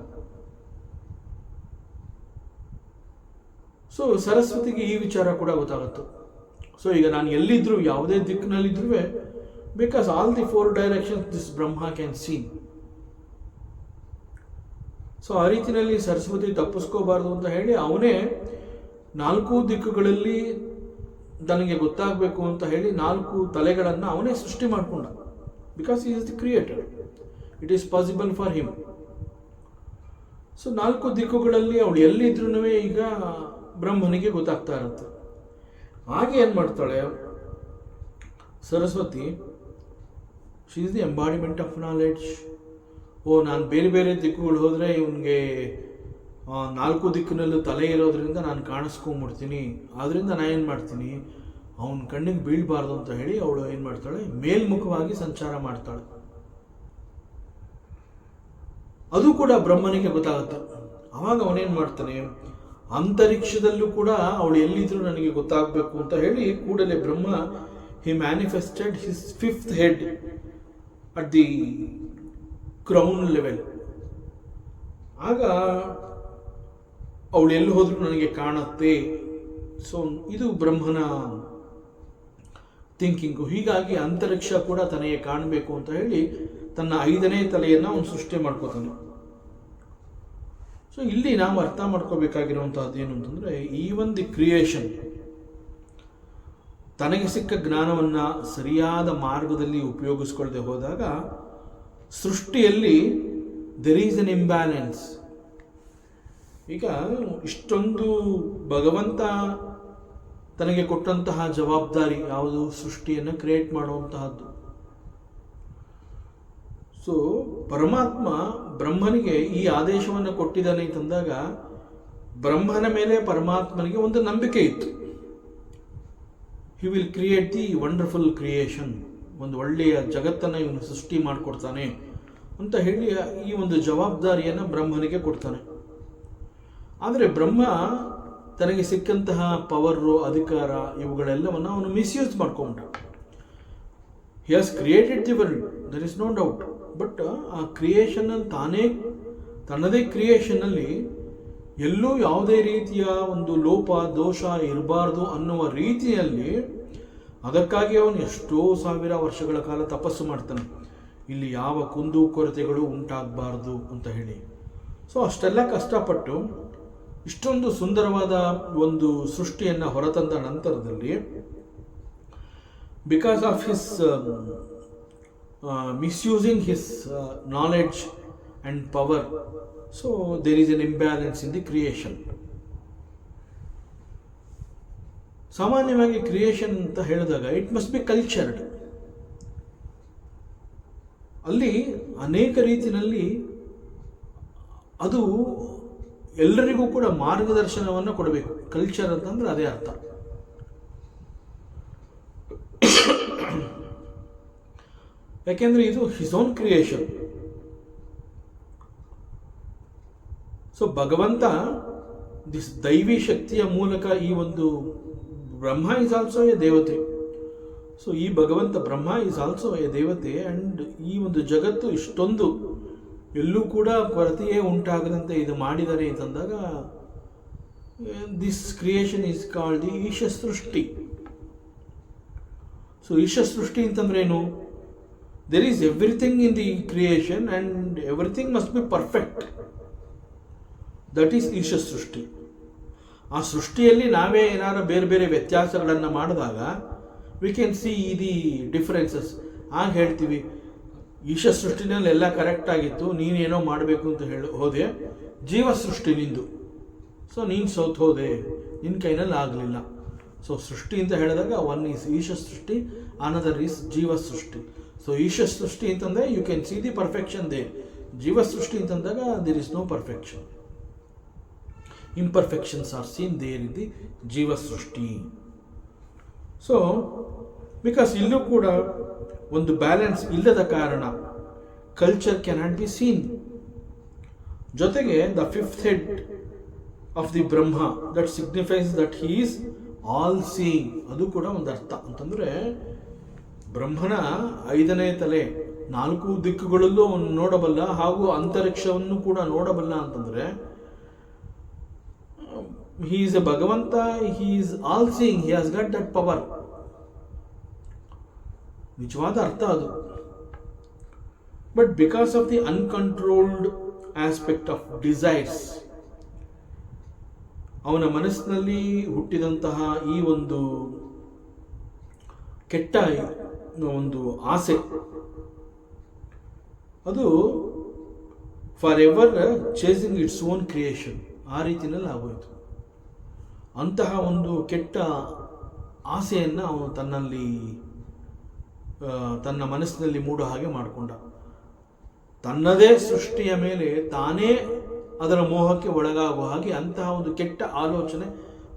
ಸೊ ಸರಸ್ವತಿಗೆ ಈ ವಿಚಾರ ಕೂಡ ಗೊತ್ತಾಗುತ್ತೆ. ಸೊ ಈಗ ನಾನು ಎಲ್ಲಿದ್ರೂ, ಯಾವುದೇ ದಿಕ್ಕಿನಲ್ಲಿದ್ರೂ, because all the 4 directions this Brahma can see. So ಆ ರೀತಿಯಲ್ಲಿ ಸರಸ್ವತಿ ತಪ್ಪಿಸ್ಕೋಬಾರ್ದು ಅಂತ ಹೇಳಿ ಅವನೇ 4 ದಿಕ್ಕುಗಳಲ್ಲಿ ತನಗೆ ಗೊತ್ತಾಗಬೇಕು ಅಂತ ಹೇಳಿ 4 ತಲೆಗಳನ್ನು ಅವನೇ ಸೃಷ್ಟಿ ಮಾಡಿಕೊಂಡ. Because he is the creator, it is possible for him. So 4 ದಿಕ್ಕುಗಳಲ್ಲಿ ಅವಳು ಎಲ್ಲಿದ್ರೂ ಈಗ ಬ್ರಹ್ಮನಿಗೆ ಗೊತ್ತಾಗ್ತಾ ಇರುತ್ತೆ. ಹಾಗೆ ಏನು ಮಾಡ್ತಾಳೆ Saraswati, she is the embodiment of knowledge. ನಾನು ಬೇರೆ ಬೇರೆ ದಿಕ್ಕುಗಳು ಹೋದರೆ ಇವನಿಗೆ 4 ದಿಕ್ಕಿನಲ್ಲೂ ತಲೆ ಇರೋದ್ರಿಂದ ನಾನು ಕಾಣಿಸ್ಕೊಂಡ್ಬಿಡ್ತೀನಿ, ಆದ್ದರಿಂದ ನಾನು ಏನು ಮಾಡ್ತೀನಿ, ಅವನ ಕಣ್ಣಿಗೆ ಬೀಳಬಾರ್ದು ಅಂತ ಹೇಳಿ ಅವಳು ಏನು ಮಾಡ್ತಾಳೆ, ಮೇಲ್ಮುಖವಾಗಿ ಸಂಚಾರ ಮಾಡ್ತಾಳೆ. ಅದು ಕೂಡ ಬ್ರಹ್ಮನಿಗೆ ಗೊತ್ತಾಗುತ್ತೆ. ಆವಾಗ ಅವನೇನು ಮಾಡ್ತಾನೆ, ಅಂತರಿಕ್ಷದಲ್ಲೂ ಕೂಡ ಅವಳು ಎಲ್ಲಿದ್ರು ನನಗೆ ಗೊತ್ತಾಗಬೇಕು ಅಂತ ಹೇಳಿ ಕೂಡಲೇ Brahma he manifested his 5th head at the ground level. ಆಗ ಅವಳು ಎಲ್ಲಿ ಹೋದ್ರೂ ನನಗೆ ಕಾಣುತ್ತೆ. ಸೊ ಇದು ಬ್ರಹ್ಮನ ಥಿಂಕಿಂಗು. ಹೀಗಾಗಿ ಅಂತರಿಕ್ಷ ಕೂಡ ತನಗೆ ಕಾಣಬೇಕು ಅಂತ ಹೇಳಿ ತನ್ನ 5ನೇ ತಲೆಯನ್ನು ಅವನು ಸೃಷ್ಟಿ ಮಾಡ್ಕೋತಾನೆ. ಸೊ ಇಲ್ಲಿ ನಾವು ಅರ್ಥ ಮಾಡ್ಕೋಬೇಕಾಗಿರುವಂತಹದ್ದು ಏನು ಅಂತಂದರೆ, ಈ ಒಂದು ಕ್ರಿಯೇಷನ್ ತನಗೆ ಸಿಕ್ಕ ಜ್ಞಾನವನ್ನು ಸರಿಯಾದ ಮಾರ್ಗದಲ್ಲಿ ಉಪಯೋಗಿಸ್ಕೊಳ್ಳದೆ ಹೋದಾಗ ಸೃಷ್ಟಿಯಲ್ಲಿ ದೆರ್ ಈಸ್ ಎನ್ ಇಂಬ್ಯಾಲೆನ್ಸ್. ಈಗ ಇಷ್ಟೊಂದು ಭಗವಂತ ತನಗೆ ಕೊಟ್ಟಂತಹ ಜವಾಬ್ದಾರಿ ಯಾವುದು, ಸೃಷ್ಟಿಯನ್ನು ಕ್ರಿಯೇಟ್ ಮಾಡುವಂತಹದ್ದು. ಸೊ ಪರಮಾತ್ಮ ಬ್ರಹ್ಮನಿಗೆ ಈ ಆದೇಶವನ್ನು ಕೊಟ್ಟಿದ್ದಾನೆ ಅಂತಂದಾಗ ಬ್ರಹ್ಮನ ಮೇಲೆ ಪರಮಾತ್ಮನಿಗೆ ಒಂದು ನಂಬಿಕೆ ಇತ್ತು. He will create the wonderful creation, ಒಂದು ಒಳ್ಳೆಯ ಜಗತ್ತನ್ನು ಇವನು ಸೃಷ್ಟಿ ಮಾಡಿಕೊಡ್ತಾನೆ ಅಂತ ಹೇಳಿ ಈ ಒಂದು ಜವಾಬ್ದಾರಿಯನ್ನು ಬ್ರಹ್ಮನಿಗೆ ಕೊಡ್ತಾನೆ. ಆದರೆ ಬ್ರಹ್ಮ ತನಗೆ ಸಿಕ್ಕಂತಹ ಪವರು, ಅಧಿಕಾರ ಇವುಗಳೆಲ್ಲವನ್ನು ಅವನು ಮಿಸ್ಯೂಸ್ ಮಾಡ್ಕೊಂಡ. He has created the world, there is no doubt. But ಆ ಕ್ರಿಯೇಷನಲ್ಲಿ ತನ್ನದೇ ಕ್ರಿಯೇಷನ್ನಲ್ಲಿ ಎಲ್ಲೂ ಯಾವುದೇ ರೀತಿಯ ಒಂದು ಲೋಪ ದೋಷ ಇರಬಾರ್ದು ಅನ್ನುವ ರೀತಿಯಲ್ಲಿ ಅದಕ್ಕಾಗಿ ಅವನು ಎಷ್ಟೋ 1000 ವರ್ಷಗಳ ಕಾಲ ತಪಸ್ಸು ಮಾಡ್ತಾನೆ, ಇಲ್ಲಿ ಯಾವ ಕುಂದು ಕೊರತೆಗಳು ಉಂಟಾಗಬಾರ್ದು ಅಂತ ಹೇಳಿ. ಸೊ ಅಷ್ಟೆಲ್ಲ ಕಷ್ಟಪಟ್ಟು ಇಷ್ಟೊಂದು ಸುಂದರವಾದ ಒಂದು ಸೃಷ್ಟಿಯನ್ನು ಹೊರತಂದ ನಂತರದಲ್ಲಿ because of his misusing his knowledge and power, so there is an imbalance in the creation. ಸಾಮಾನ್ಯವಾಗಿ ಕ್ರಿಯೇಷನ್ ಅಂತ ಹೇಳಿದಾಗ ಇಟ್ ಮಸ್ಟ್ ಬಿ ಕಲ್ಚರ್ಡ್. ಅಲ್ಲಿ ಅನೇಕ ರೀತಿಯಲ್ಲಿ ಅದು ಎಲ್ಲರಿಗೂ ಕೂಡ ಮಾರ್ಗದರ್ಶನವನ್ನು ಕೊಡಬೇಕು. ಕಲ್ಚರ್ ಅಂತಂದ್ರೆ ಅದೇ ಅರ್ಥ. ಯಾಕೆಂದ್ರೆ ಇದು ಹಿಸ್ ಓನ್ ಕ್ರಿಯೇಷನ್. ಸೊ ಭಗವಂತ ದಿಸ್ ದೈವಿ ಶಕ್ತಿಯ ಮೂಲಕ ಈ ಒಂದು ಬ್ರಹ್ಮ ಈಸ್ ಆಲ್ಸೋ ಎ ದೇವತೆ. ಸೊ ಈ ಭಗವಂತ ಬ್ರಹ್ಮ ಈಸ್ ಆಲ್ಸೋ ಎ ದೇವತೆ. ಆ್ಯಂಡ್ ಈ ಒಂದು ಜಗತ್ತು ಇಷ್ಟೊಂದು ಎಲ್ಲೂ ಕೂಡ ಕೊರತೆಯೇ ಉಂಟಾಗದಂತೆ ಇದು ಮಾಡಿದ್ದಾರೆ ಅಂತಂದಾಗ this creation is called the ಈಶ ಸೃಷ್ಟಿ. ಸೊ ಈಶ ಸೃಷ್ಟಿ ಅಂತಂದ್ರೆ ಏನು? There is everything in the creation and everything must be perfect. That is ಈಶ ಸೃಷ್ಟಿ. ಆ ಸೃಷ್ಟಿಯಲ್ಲಿ ನಾವೇ ಏನಾದ್ರು ಬೇರೆ ಬೇರೆ ವ್ಯತ್ಯಾಸಗಳನ್ನು ಮಾಡಿದಾಗ we can see the differences. ಆಗ ಹೇಳ್ತೀವಿ ಈಶ ಸೃಷ್ಟಿನಲ್ಲಿ ಎಲ್ಲ ಕರೆಕ್ಟ್ ಆಗಿತ್ತು, ನೀನೇನೋ ಮಾಡಬೇಕು ಅಂತ ಹೋದೆ, ಜೀವ ಸೃಷ್ಟಿ ನಿಂದು, ಸೊ ನೀನು ಸೋತ್ ಹೋದೆ, ನಿನ್ನ ಕೈನಲ್ಲಿ ಆಗಲಿಲ್ಲ. ಸೊ ಸೃಷ್ಟಿ ಅಂತ ಹೇಳಿದಾಗ ಒನ್ ಈಸ್ ಈಶ ಸೃಷ್ಟಿ, ಅನದರ್ ಈಸ್ ಜೀವ ಸೃಷ್ಟಿ. ಸೊ ಈಶ ಸೃಷ್ಟಿ ಅಂತಂದರೆ you can see the perfection there. ಜೀವ ಸೃಷ್ಟಿ ಅಂತಂದಾಗ there is no perfection, imperfections are seen there in the ಜೀವ ಸೃಷ್ಟಿ. ಸೊ ಬಿಕಾಸ್ ಇಲ್ಲೂ ಕೂಡ ಒಂದು ಬ್ಯಾಲೆನ್ಸ್ ಇಲ್ಲದ ಕಾರಣ ಕಲ್ಚರ್ ಕ್ಯಾನಾಟ್ ಬಿ ಸೀನ್. ಜೊತೆಗೆ the 5th head of the Brahma that signifies that he is all seeing. ಅದು ಕೂಡ ಒಂದು ಅರ್ಥ ಅಂತಂದರೆ ಬ್ರಹ್ಮನ 5ನೇ ತಲೆ 4 ದಿಕ್ಕುಗಳಲ್ಲೂ ಅವನು ನೋಡಬಲ್ಲ, ಹಾಗೂ ಅಂತರಿಕ್ಷವನ್ನು ಕೂಡ ನೋಡಬಲ್ಲ ಅಂತಂದರೆ he is a Bhagavanta, he is all seeing, he has got that power. ನಿಜವಾದ ಅರ್ಥ ಅದು. But because of the uncontrolled aspect of desires, ಅವನ ಮನಸ್ಸಿನಲ್ಲಿ ಹುಟ್ಟಿದಂತಹ ಈ ಒಂದು ಕೆಟ್ಟ ಒಂದು ಆಸೆ, ಅದು for ever chasing its own creation, ಆ ರೀತಿಯಲ್ಲಿ ಆಗೋಯಿತು. ಅಂತಹ ಒಂದು ಕೆಟ್ಟ ಆಸೆಯನ್ನು ಅವನು ತನ್ನ ಮನಸ್ಸಿನಲ್ಲಿ ಮೂಡೋ ಹಾಗೆ ಮಾಡಿಕೊಂಡ. ತನ್ನದೇ ಸೃಷ್ಟಿಯ ಮೇಲೆ ತಾನೇ ಅದರ ಮೋಹಕ್ಕೆ ಒಳಗಾಗುವ ಹಾಗೆ ಅಂತಹ ಒಂದು ಕೆಟ್ಟ ಆಲೋಚನೆ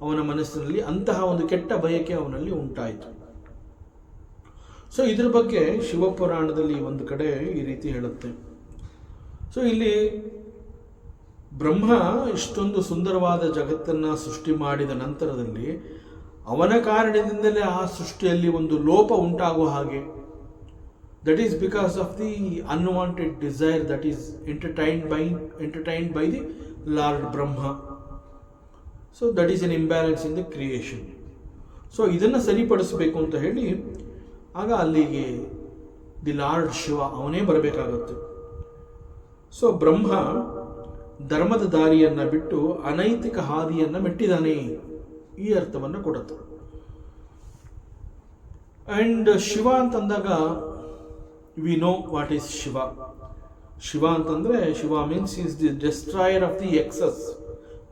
ಅವನ ಮನಸ್ಸಿನಲ್ಲಿ, ಅಂತಹ ಒಂದು ಕೆಟ್ಟ ಬಯಕೆ ಅವನಲ್ಲಿ ಉಂಟಾಯಿತು. ಸೊ ಇದ್ರ ಬಗ್ಗೆ ಶಿವಪುರಾಣದಲ್ಲಿ ಒಂದು ಕಡೆ ಈ ರೀತಿ ಹೇಳುತ್ತೆ. ಸೊ ಇಲ್ಲಿ ಬ್ರಹ್ಮ ಇಷ್ಟೊಂದು ಸುಂದರವಾದ ಜಗತ್ತನ್ನು ಸೃಷ್ಟಿ ಮಾಡಿದ ನಂತರದಲ್ಲಿ ಅವನ ಕಾರಣದಿಂದಲೇ ಆ ಸೃಷ್ಟಿಯಲ್ಲಿ ಒಂದು ಲೋಪ ಉಂಟಾಗುವ ಹಾಗೆ, that is because of the unwanted desire that is entertained by the lord Brahma. So that is an imbalance in the creation. So ಇದನ್ನು ಸರಿಪಡಿಸಬೇಕು ಅಂತ ಹೇಳಿ ಆಗ ಅಲ್ಲಿಗೆ ದಿ ಲಾರ್ಡ್ ಶಿವ ಅವನೇ ಬರಬೇಕಾಗುತ್ತೆ. ಸೊ ಬ್ರಹ್ಮ ಧರ್ಮದ ದಾರಿಯನ್ನು ಬಿಟ್ಟು ಅನೈತಿಕ ಹಾದಿಯನ್ನು ಮೆಟ್ಟಿದ್ದಾನೆ, ಈ ಅರ್ಥವನ್ನು ಕೊಡುತ್ತೆ. ಆ್ಯಂಡ್ ಶಿವ ಅಂತಂದಾಗ we know what is Shiva. Shiva ಅಂತಂದರೆ Shiva means is the destroyer of the excess,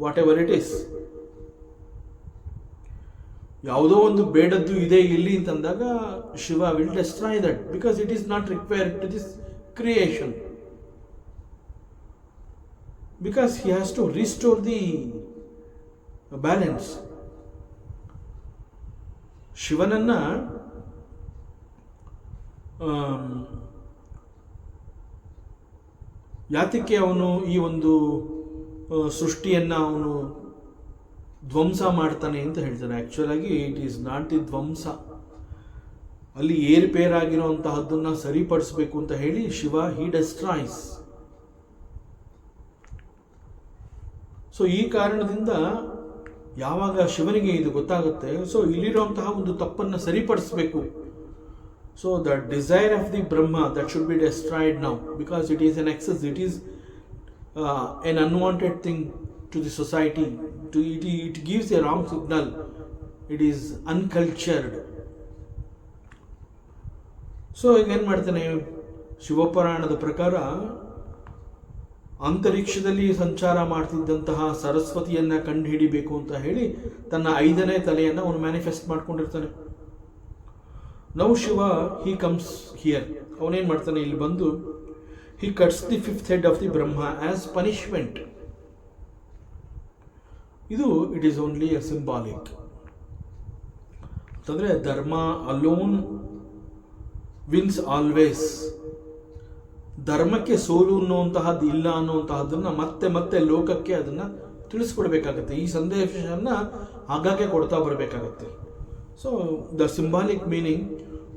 whatever it is. ಯಾವುದೋ ಒಂದು ಬೇಡದ್ದು ಇದೆ ಇಲ್ಲಿ ಅಂತಂದಾಗ Shiva will destroy that because it is not required to this creation, because he has to restore the balance. ಶಿವನನ್ನ ಯಾತಕ್ಕೆ ಅವನು ಈ ಒಂದು ಸೃಷ್ಟಿಯನ್ನು ಅವನು ಧ್ವಂಸ ಮಾಡ್ತಾನೆ ಅಂತ ಹೇಳ್ತಾನೆ. ಆ್ಯಕ್ಚುಲಾಗಿ ಇಟ್ ಈಸ್ ನಾಟ್ ದಿ ಧ್ವಂಸ, ಅಲ್ಲಿ ಏರುಪೇರಾಗಿರುವಂತಹದ್ದನ್ನು ಸರಿಪಡಿಸಬೇಕು ಅಂತ ಹೇಳಿ ಶಿವ ಹಿ ಡೆಸ್ಟ್ರಾಯ್ಸ್. ಸೊ ಈ ಕಾರಣದಿಂದ ಯಾವಾಗ ಶಿವನಿಗೆ ಇದು ಗೊತ್ತಾಗುತ್ತೆ, ಸೊ ಇಲ್ಲಿರುವಂತಹ ಒಂದು ತಪ್ಪನ್ನು ಸರಿಪಡಿಸಬೇಕು. So the desire of the Brahma that should be destroyed now because it is an excess, it is an unwanted thing to the society, it gives a wrong signal, it is uncultured. So ಈಗ ಏನು ಮಾಡ್ತಾನೆ, ಶಿವಪುರಾಣದ ಪ್ರಕಾರ ಅಂತರಿಕ್ಷದಲ್ಲಿ ಸಂಚಾರ ಮಾಡ್ತಿದ್ದಂತಹ ಸರಸ್ವತಿಯನ್ನು ಕಂಡುಹಿಡಿಬೇಕು ಅಂತ ಹೇಳಿ ತನ್ನ 5ನೇ ತಲೆಯನ್ನು ಅವನು ಮ್ಯಾನಿಫೆಸ್ಟ್ ಮಾಡ್ಕೊಂಡಿರ್ತಾನೆ. Now Shiva he comes here, ಅವನೇನು ಮಾಡ್ತಾನೆ, ಇಲ್ಲಿ ಬಂದು he cuts the 5th head of the Brahma as punishment. ಇದು it is only a symbolic ಅಂತಂದರೆ ಧರ್ಮ ಅಲೋನ್ ವಿನ್ಸ್ ಆಲ್ವೇಸ್. ಧರ್ಮಕ್ಕೆ ಸೋಲು ಅನ್ನುವಂತಹದ್ದು ಇಲ್ಲ ಅನ್ನುವಂತಹದ್ದನ್ನು ಮತ್ತೆ ಮತ್ತೆ ಲೋಕಕ್ಕೆ ಅದನ್ನು ತಿಳಿಸ್ಕೊಡ್ಬೇಕಾಗತ್ತೆ. ಈ ಸಂದೇಶವನ್ನು ಆಗಾಗ್ಗೆ ಕೊಡ್ತಾ ಬರಬೇಕಾಗತ್ತೆ. So the symbolic meaning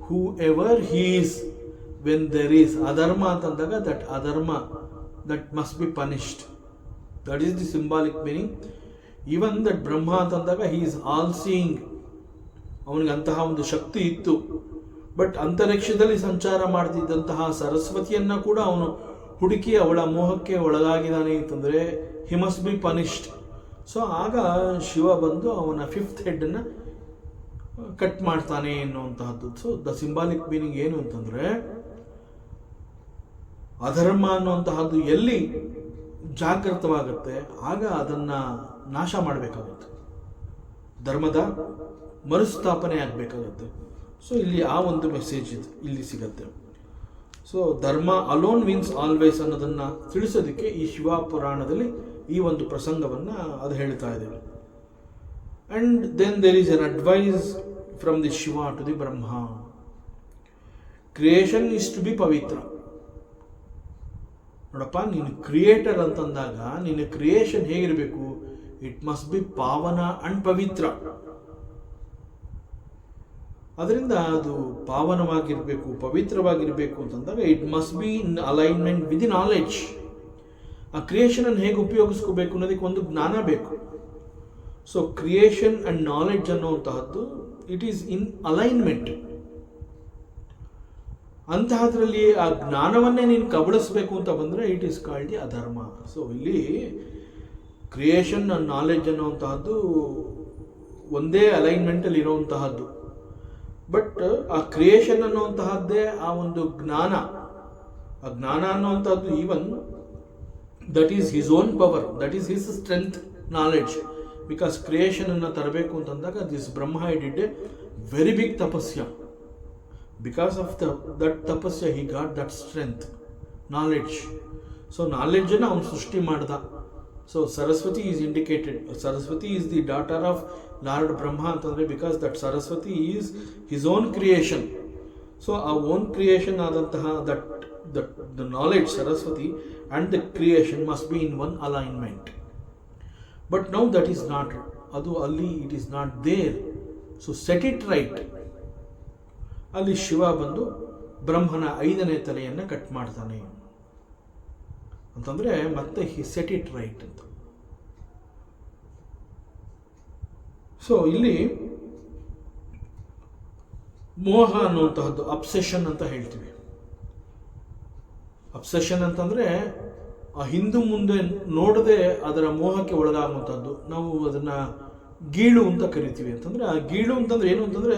whoever he's when there is adharma ಅಂತಂದಾಗ that adharma that must be punished, that is the symbolic meaning. Even that Brahma ಅಂತಂದಾಗ ಹಿ ಈಸ್ ಆಲ್ ಸೀಯಿಂಗ್, ಅವನಿಗೆ ಅಂತಹ ಒಂದು ಶಕ್ತಿ ಇತ್ತು. ಬಟ್ ಅಂತರಿಕ್ಷದಲ್ಲಿ ಸಂಚಾರ ಮಾಡ್ತಿದ್ದಂತಹ ಸರಸ್ವತಿಯನ್ನು ಕೂಡ ಅವನು ಹುಡುಕಿ ಅವಳ ಮೋಹಕ್ಕೆ ಒಳಗಾಗಿದ್ದಾನೆ ಅಂತಂದರೆ he must be punished. So ಆಗ ಶಿವ ಬಂದು ಅವನ 5th ಹೆಡ್ಡನ್ನು ಕಟ್ ಮಾಡ್ತಾನೆ ಎನ್ನುವಂತಹದ್ದು. ಸೊ ದ ಸಿಂಬಾಲಿಕ್ ಮೀನಿಂಗ್ ಏನು ಅಂತಂದರೆ ಅಧರ್ಮ ಅನ್ನುವಂತಹದ್ದು ಎಲ್ಲಿ ಜಾಗೃತವಾಗುತ್ತೆ ಆಗ ಅದನ್ನು ನಾಶ ಮಾಡಬೇಕಾಗುತ್ತೆ, ಧರ್ಮದ ಮರುಸ್ಥಾಪನೆ ಆಗಬೇಕಾಗತ್ತೆ. ಸೊ ಇಲ್ಲಿ ಆ ಒಂದು ಮೆಸೇಜ್ ಇಲ್ಲಿ ಸಿಗತ್ತೆ. ಸೊ ಧರ್ಮ ಅಲೋನ್ ವಿನ್ಸ್ ಆಲ್ವೇಸ್ ಅನ್ನೋದನ್ನು ತಿಳಿಸೋದಕ್ಕೆ ಈ ಶಿವ ಪುರಾಣದಲ್ಲಿ ಈ ಒಂದು ಪ್ರಸಂಗವನ್ನು ಅದು ಹೇಳ್ತಾ ಇದ್ದೇವೆ. And then there is an advice from the Shiva to the Brahma. Creation is to be pavitra. ನೋಡಪ್ಪ, ನೀನು ಕ್ರಿಯೇಟರ್ ಅಂತಂದಾಗ ನಿನ್ನ ಕ್ರಿಯೇಷನ್ ಹೇಗಿರಬೇಕು, it must be pavana and pavitra. ಅದರಿಂದ ಅದು ಪಾವನವಾಗಿರಬೇಕು, ಪವಿತ್ರವಾಗಿರಬೇಕು ಅಂತಂದಾಗ it must be in alignment with the knowledge. ಆ ಕ್ರಿಯೇಷನನ್ನು ಹೇಗೆ ಉಪಯೋಗಿಸ್ಕೋಬೇಕು ಅನ್ನೋದಕ್ಕೆ ಒಂದು ಜ್ಞಾನ ಬೇಕು. ಸೊ ಕ್ರಿಯೇಷನ್ ಅಂಡ್ ನಾಲೆಡ್ಜ್ ಅನ್ನುವಂತಹದ್ದು ಇಟ್ ಈಸ್ ಇನ್ ಅಲೈನ್ಮೆಂಟ್. ಅಂತಹದ್ರಲ್ಲಿ ಆ ಜ್ಞಾನವನ್ನೇ ನೀನು ಕಬಳಿಸ್ಬೇಕು ಅಂತ ಬಂದರೆ ಇಟ್ ಈಸ್ ಕಾಲ್ಡ್ ದಿ ಅಧರ್ಮ. ಸೊ ಇಲ್ಲಿ ಕ್ರಿಯೇಷನ್ ಅಂಡ್ ನಾಲೆಡ್ಜ್ ಅನ್ನುವಂತಹದ್ದು ಒಂದೇ ಅಲೈನ್ಮೆಂಟಲ್ಲಿ ಇರುವಂತಹದ್ದು. ಬಟ್ ಆ ಕ್ರಿಯೇಷನ್ ಅನ್ನುವಂತಹದ್ದೇ ಆ ಒಂದು ಜ್ಞಾನ. ಆ ಜ್ಞಾನ ಅನ್ನುವಂಥದ್ದು even that is his own power, that is his strength, knowledge. Because ಕ್ರಿಯೇಷನನ್ನು ತರಬೇಕು ಅಂತಂದಾಗ this Brahma I did a very big tapasya. Because of that tapasya he got that strength, knowledge. So ನಾಲೆಡ್ಜನ್ನು ಅವನು ಸೃಷ್ಟಿ ಮಾಡ್ದ. So Saraswati is indicated, Saraswati is the daughter of lord Brahma ಅಂತಂದರೆ because that Saraswati is his own creation. So ಆ ಓನ್ ಕ್ರಿಯೇಷನ್ ಆದಂತಹ the knowledge Saraswati and the creation must be in one alignment. But now that is not, ಅದು ಅಲ್ಲಿ it is not there. So set it right. ಅಲ್ಲಿ ಶಿವ ಬಂದು ಬ್ರಹ್ಮನ 5ನೇ ತಲೆಯನ್ನು ಕಟ್ ಮಾಡ್ತಾನೆ ಅಂತಂದರೆ ಮತ್ತೆ ಹಿ ಸೆಟ್ ಇಟ್ ರೈಟ್ ಅಂತ. ಸೊ ಇಲ್ಲಿ ಮೋಹ ಅನ್ನುವಂತಹದ್ದು ಅಬ್ಸೆಷನ್ ಅಂತ ಹೇಳ್ತೀವಿ. ಅಬ್ಸೆಷನ್ ಅಂತಂದರೆ ಆ ಹಿಂದು ಮುಂದೆ ನೋಡದೆ ಅದರ ಮೋಹಕ್ಕೆ ಒಳಗಾಗುವಂಥದ್ದು. ನಾವು ಅದನ್ನು ಗೀಳು ಅಂತ ಕರಿತೀವಿ. ಅಂತಂದರೆ ಆ ಗೀಳು ಅಂತಂದರೆ ಏನು ಅಂತಂದರೆ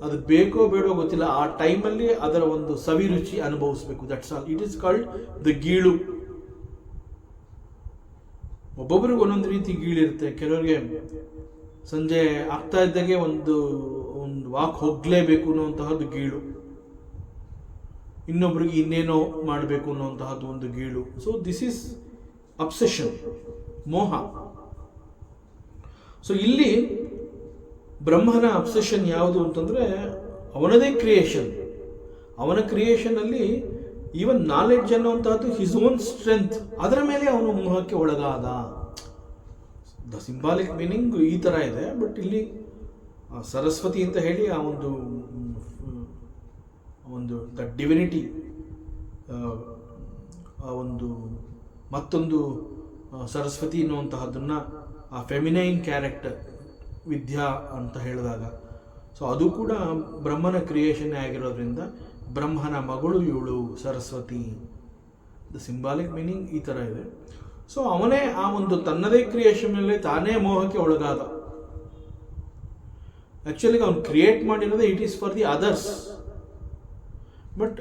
ಅದು ಬೇಕೋ ಬೇಡೋ ಗೊತ್ತಿಲ್ಲ, ಆ ಟೈಮಲ್ಲಿ ಅದರ ಒಂದು ಸವಿರುಚಿ ಅನುಭವಿಸ್ಬೇಕು. That's all. It is called the geelu. ಒಬ್ಬೊಬ್ರಿಗೆ ಒಂದೊಂದು ರೀತಿ ಗೀಳಿರುತ್ತೆ. ಕೆಲವರಿಗೆ ಸಂಜೆ ಆಗ್ತಾ ಇದ್ದಾಗೆ ಒಂದು ವಾಕ್ ಹೋಗಲೇಬೇಕು ಅನ್ನೋಂತಹದ್ದು ಗೀಳು, ಇನ್ನೊಬ್ರಿಗೆ ಇನ್ನೇನೋ ಮಾಡಬೇಕು ಅನ್ನೋಂತಹದ್ದು ಒಂದು ಗೀಳು. ಸೊ ದಿಸ್ ಈಸ್ ಅಬ್ಸೆಷನ್, ಮೋಹ. ಸೊ ಇಲ್ಲಿ ಬ್ರಹ್ಮನ ಅಬ್ಸೆಷನ್ ಯಾವುದು ಅಂತಂದರೆ ಅವನದೇ ಕ್ರಿಯೇಷನ್. ಅವನ ಕ್ರಿಯೇಷನಲ್ಲಿ ಈವನ್ ನಾಲೆಡ್ಜ್ ಅನ್ನುವಂಥದ್ದು ಹಿಸ್ ಓನ್ ಸ್ಟ್ರೆಂತ್, ಅದರ ಮೇಲೆ ಅವನು ಮೋಹಕ್ಕೆ ಒಳಗಾದ. ದ ಸಿಂಬಾಲಿಕ್ ಮೀನಿಂಗ್ ಈ ಥರ ಇದೆ. ಬಟ್ ಇಲ್ಲಿ ಸರಸ್ವತಿ ಅಂತ ಹೇಳಿ ಆ ಒಂದು ದ ಡಿವಿನಿಟಿ, ಆ ಒಂದು ಮತ್ತೊಂದು ಸರಸ್ವತಿ ಅನ್ನುವಂತಹದ್ದನ್ನು ಆ ಫೆಮಿನೈನ್ ಕ್ಯಾರೆಕ್ಟರ್ ವಿದ್ಯಾ ಅಂತ ಹೇಳಿದಾಗ, ಸೊ ಅದು ಕೂಡ ಬ್ರಹ್ಮನ ಕ್ರಿಯೇಷನ್ ಆಗಿರೋದ್ರಿಂದ ಬ್ರಹ್ಮನ ಮಗಳು ಇವಳು ಸರಸ್ವತಿ. ದ ಸಿಂಬಾಲಿಕ್ ಮೀನಿಂಗ್ ಈ ಥರ ಇದೆ. ಸೊ ಅವನೇ ಆ ಒಂದು ತನ್ನದೇ ಕ್ರಿಯೇಷನ್ನಲ್ಲಿ ತಾನೇ ಮೋಹಕ್ಕೆ ಒಳಗಾದ. ಆ್ಯಕ್ಚುಲಿ ಅವನು ಕ್ರಿಯೇಟ್ ಮಾಡಿರೋದೇ it is for the others. But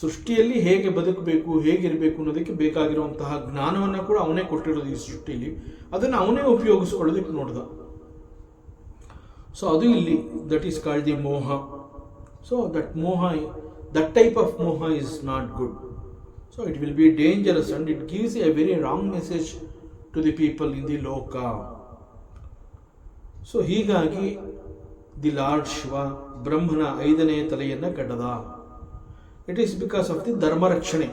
ಸೃಷ್ಟಿಯಲ್ಲಿ ಹೇಗೆ ಬದುಕಬೇಕು, ಹೇಗಿರಬೇಕು ಅನ್ನೋದಕ್ಕೆ ಬೇಕಾಗಿರುವಂತಹ ಜ್ಞಾನವನ್ನು ಕೂಡ ಅವನೇ ಕೊಟ್ಟಿರೋದು ಈ ಸೃಷ್ಟಿಯಲ್ಲಿ. ಅದನ್ನು ಅವನೇ ಉಪಯೋಗಿಸ್ಕೊಳ್ಳೋದಕ್ಕೆ ನೋಡ್ದ. ಸೊ ಅದು ಇಲ್ಲಿ that is called the moha. So that type of moha is not good. So it will be dangerous and it gives a very wrong message to the people in the loka. So ಹೀಗಾಗಿ ದಿ ಲಾರ್ಡ್ ಶಿವ ಬ್ರಹ್ಮನ 5ನೇ ತಲೆಯನ್ನು ಕಟ್ಟದ. It is because of the ಧರ್ಮರಕ್ಷಣೆ.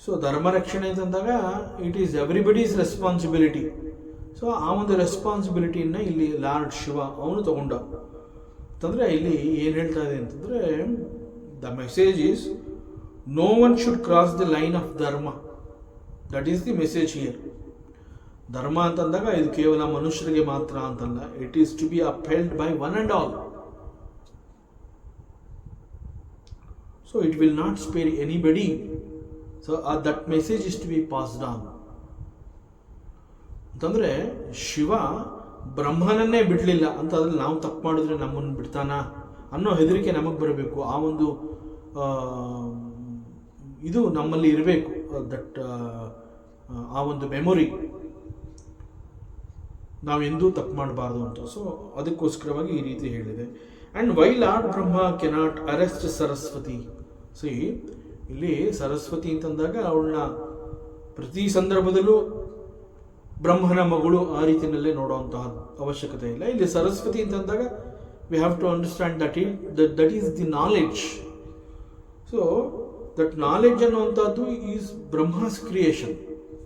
ಸೊ ಧರ್ಮರಕ್ಷಣೆ ಅಂತಂದಾಗ it is everybody's responsibility. So ಆ ಒಂದು ರೆಸ್ಪಾನ್ಸಿಬಿಲಿಟಿಯನ್ನು ಇಲ್ಲಿ ಲಾರ್ಡ್ ಶಿವ ಅವನು ತಗೊಂಡ. ಅಂತಂದರೆ ಇಲ್ಲಿ ಏನು ಹೇಳ್ತಾ ಇದೆ ಅಂತಂದರೆ the message is no one should cross the line of dharma. That is the message here. Dharma ಅಂತಂದಾಗ ಇದು ಕೇವಲ ಮನುಷ್ಯರಿಗೆ ಮಾತ್ರ ಅಂತಲ್ಲ. It is to be upheld by one and all. So it will not spare anybody. So that message is to be passed on. ಅಂತಂದರೆ ಶಿವ ಬ್ರಹ್ಮನನ್ನೇ ಬಿಡಲಿಲ್ಲ ಅಂತಂದರೆ ನಾವು ತಪ್ಪು ಮಾಡಿದ್ರೆ ನಮ್ಮನ್ನು ಬಿಡ್ತಾನ ಅನ್ನೋ ಹೆದರಿಕೆ ನಮಗೆ ಬರಬೇಕು. ಆ ಒಂದು ಇದು ನಮ್ಮಲ್ಲಿ ಇರಬೇಕು. ದಟ್ ಆ ಒಂದು ಮೆಮೊರಿ ನಾವೆಂದೂ ತಪ್ಪು ಮಾಡಬಾರ್ದು ಅಂತ. ಸೊ ಅದಕ್ಕೋಸ್ಕರವಾಗಿ ಈ ರೀತಿ ಹೇಳಿದೆ. And why lord Brahma cannot arrest Saraswati. See ಇಲ್ಲಿ ಸರಸ್ವತಿ ಅಂತಂದಾಗ ಅವಳನ್ನ ಪ್ರತಿ ಸಂದರ್ಭದಲ್ಲೂ ಬ್ರಹ್ಮನ ಮಗಳು ಆ ರೀತಿಯಲ್ಲೇ ನೋಡುವಂತಹ ಅವಶ್ಯಕತೆ ಇಲ್ಲ. ಇಲ್ಲಿ ಸರಸ್ವತಿ ಅಂತಂದಾಗ we have to understand that is the knowledge. So that knowledge ಅನ್ನುವಂಥದ್ದು is Brahma's creation.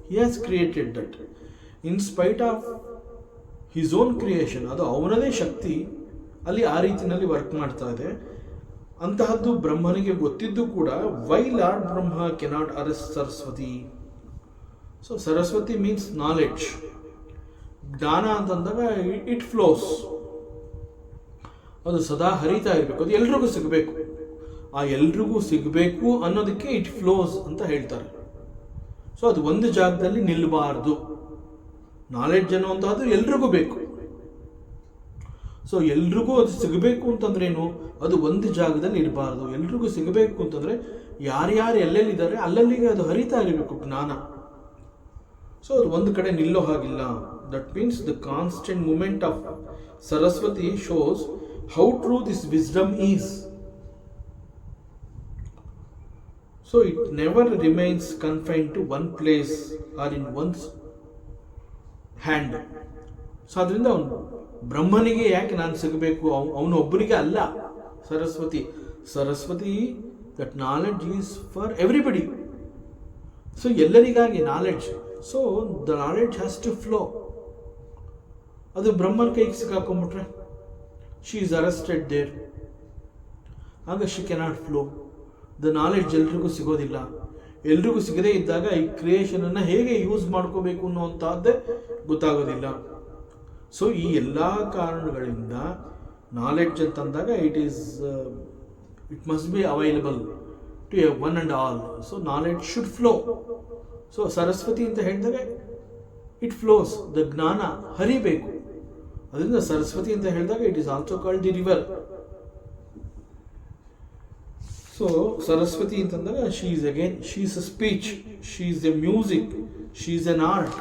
He has created that in spite of his own creation. ಅದು ಅವನದೇ ಶಕ್ತಿ ಅಲ್ಲಿ ಆ ರೀತಿಯಲ್ಲಿ ವರ್ಕ್ ಮಾಡ್ತಾ ಇದೆ. ಅಂತಹದ್ದು ಬ್ರಹ್ಮನಿಗೆ ಗೊತ್ತಿದ್ದು ಕೂಡ why lord Brahma cannot arrest Saraswati. So Saraswati means knowledge. ಜ್ಞಾನ ಅಂತಂದಾಗ ಇಟ್ ಫ್ಲೋಸ್, ಅದು ಸದಾ ಹರಿತಾ ಇರಬೇಕು, ಅದು ಎಲ್ರಿಗೂ ಸಿಗಬೇಕು. ಆ ಎಲ್ರಿಗೂ ಸಿಗಬೇಕು ಅನ್ನೋದಕ್ಕೆ ಇಟ್ ಫ್ಲೋಸ್ ಅಂತ ಹೇಳ್ತಾರೆ. ಸೊ ಅದು ಒಂದು ಜಾಗದಲ್ಲಿ ನಿಲ್ಲಬಾರ್ದು. ನಾಲೆಡ್ಜ್ ಅನ್ನುವಂಥದ್ದು ಎಲ್ರಿಗೂ ಬೇಕು. ಸೊ ಎಲ್ರಿಗೂ ಅದು ಸಿಗಬೇಕು ಅಂತಂದ್ರೇನು, ಅದು ಒಂದು ಜಾಗದಲ್ಲಿ ಇರಬಾರ್ದು. ಎಲ್ರಿಗೂ ಸಿಗಬೇಕು ಅಂತಂದರೆ ಯಾರ್ಯಾರು ಎಲ್ಲೆಲ್ಲಿದ್ದಾರೆ ಅಲ್ಲಲ್ಲಿಗೆ ಅದು ಹರಿತಾ ಇರಬೇಕು ಜ್ಞಾನ. ಸೊ ಅದು ಒಂದು ಕಡೆ ನಿಲ್ಲೋ ಹಾಗಿಲ್ಲ. That means the constant moment of Saraswati shows how true this wisdom is. So it never remains confined to one place or in one's hand. So ಅದರಿಂದ ಅವನು ಬ್ರಹ್ಮನಿಗೆ ಯಾಕೆ ನಾನು ಸಿಗಬೇಕು, ಅವನೊಬ್ಬನಿಗೆ ಅಲ್ಲ. Saraswati that knowledge is for everybody. So ಎಲ್ಲರಿಗಾಗಿ knowledge. So the knowledge has to flow. ಅದು ಬ್ರಹ್ಮನ ಕೈಗೆ ಸಿಕ್ಕಾಕೊಂಡ್ಬಿಟ್ರೆ ಶಿ ಈಸ್ ಅರೆಸ್ಟೆಡ್ ದೇರ್, ಆಗ she cannot flow. The knowledge ಎಲ್ರಿಗೂ ಸಿಗೋದಿಲ್ಲ. ಎಲ್ರಿಗೂ ಸಿಗದೇ ಇದ್ದಾಗ ಈ ಕ್ರಿಯೇಷನನ್ನು ಹೇಗೆ ಯೂಸ್ ಮಾಡ್ಕೋಬೇಕು ಅನ್ನುವಂಥದ್ದೇ ಗೊತ್ತಾಗೋದಿಲ್ಲ. ಸೊ ಈ ಎಲ್ಲ ಕಾರಣಗಳಿಂದ ನಾಲೆಡ್ಜ್ ಅಂತಂದಾಗ it must be available to a one and all. So knowledge should flow. So Saraswati ಅಂತ ಹೇಳಿದಾಗ ಇಟ್ ಫ್ಲೋಸ್, ದ ಜ್ಞಾನ ಹರಿಬೇಕು. ಅದರಿಂದ ಸರಸ್ವತಿ ಅಂತ ಹೇಳಿದಾಗ it is also called the river. So Saraswati ಅಂತಂದಾಗ she is a speech, she is a music, she is an art,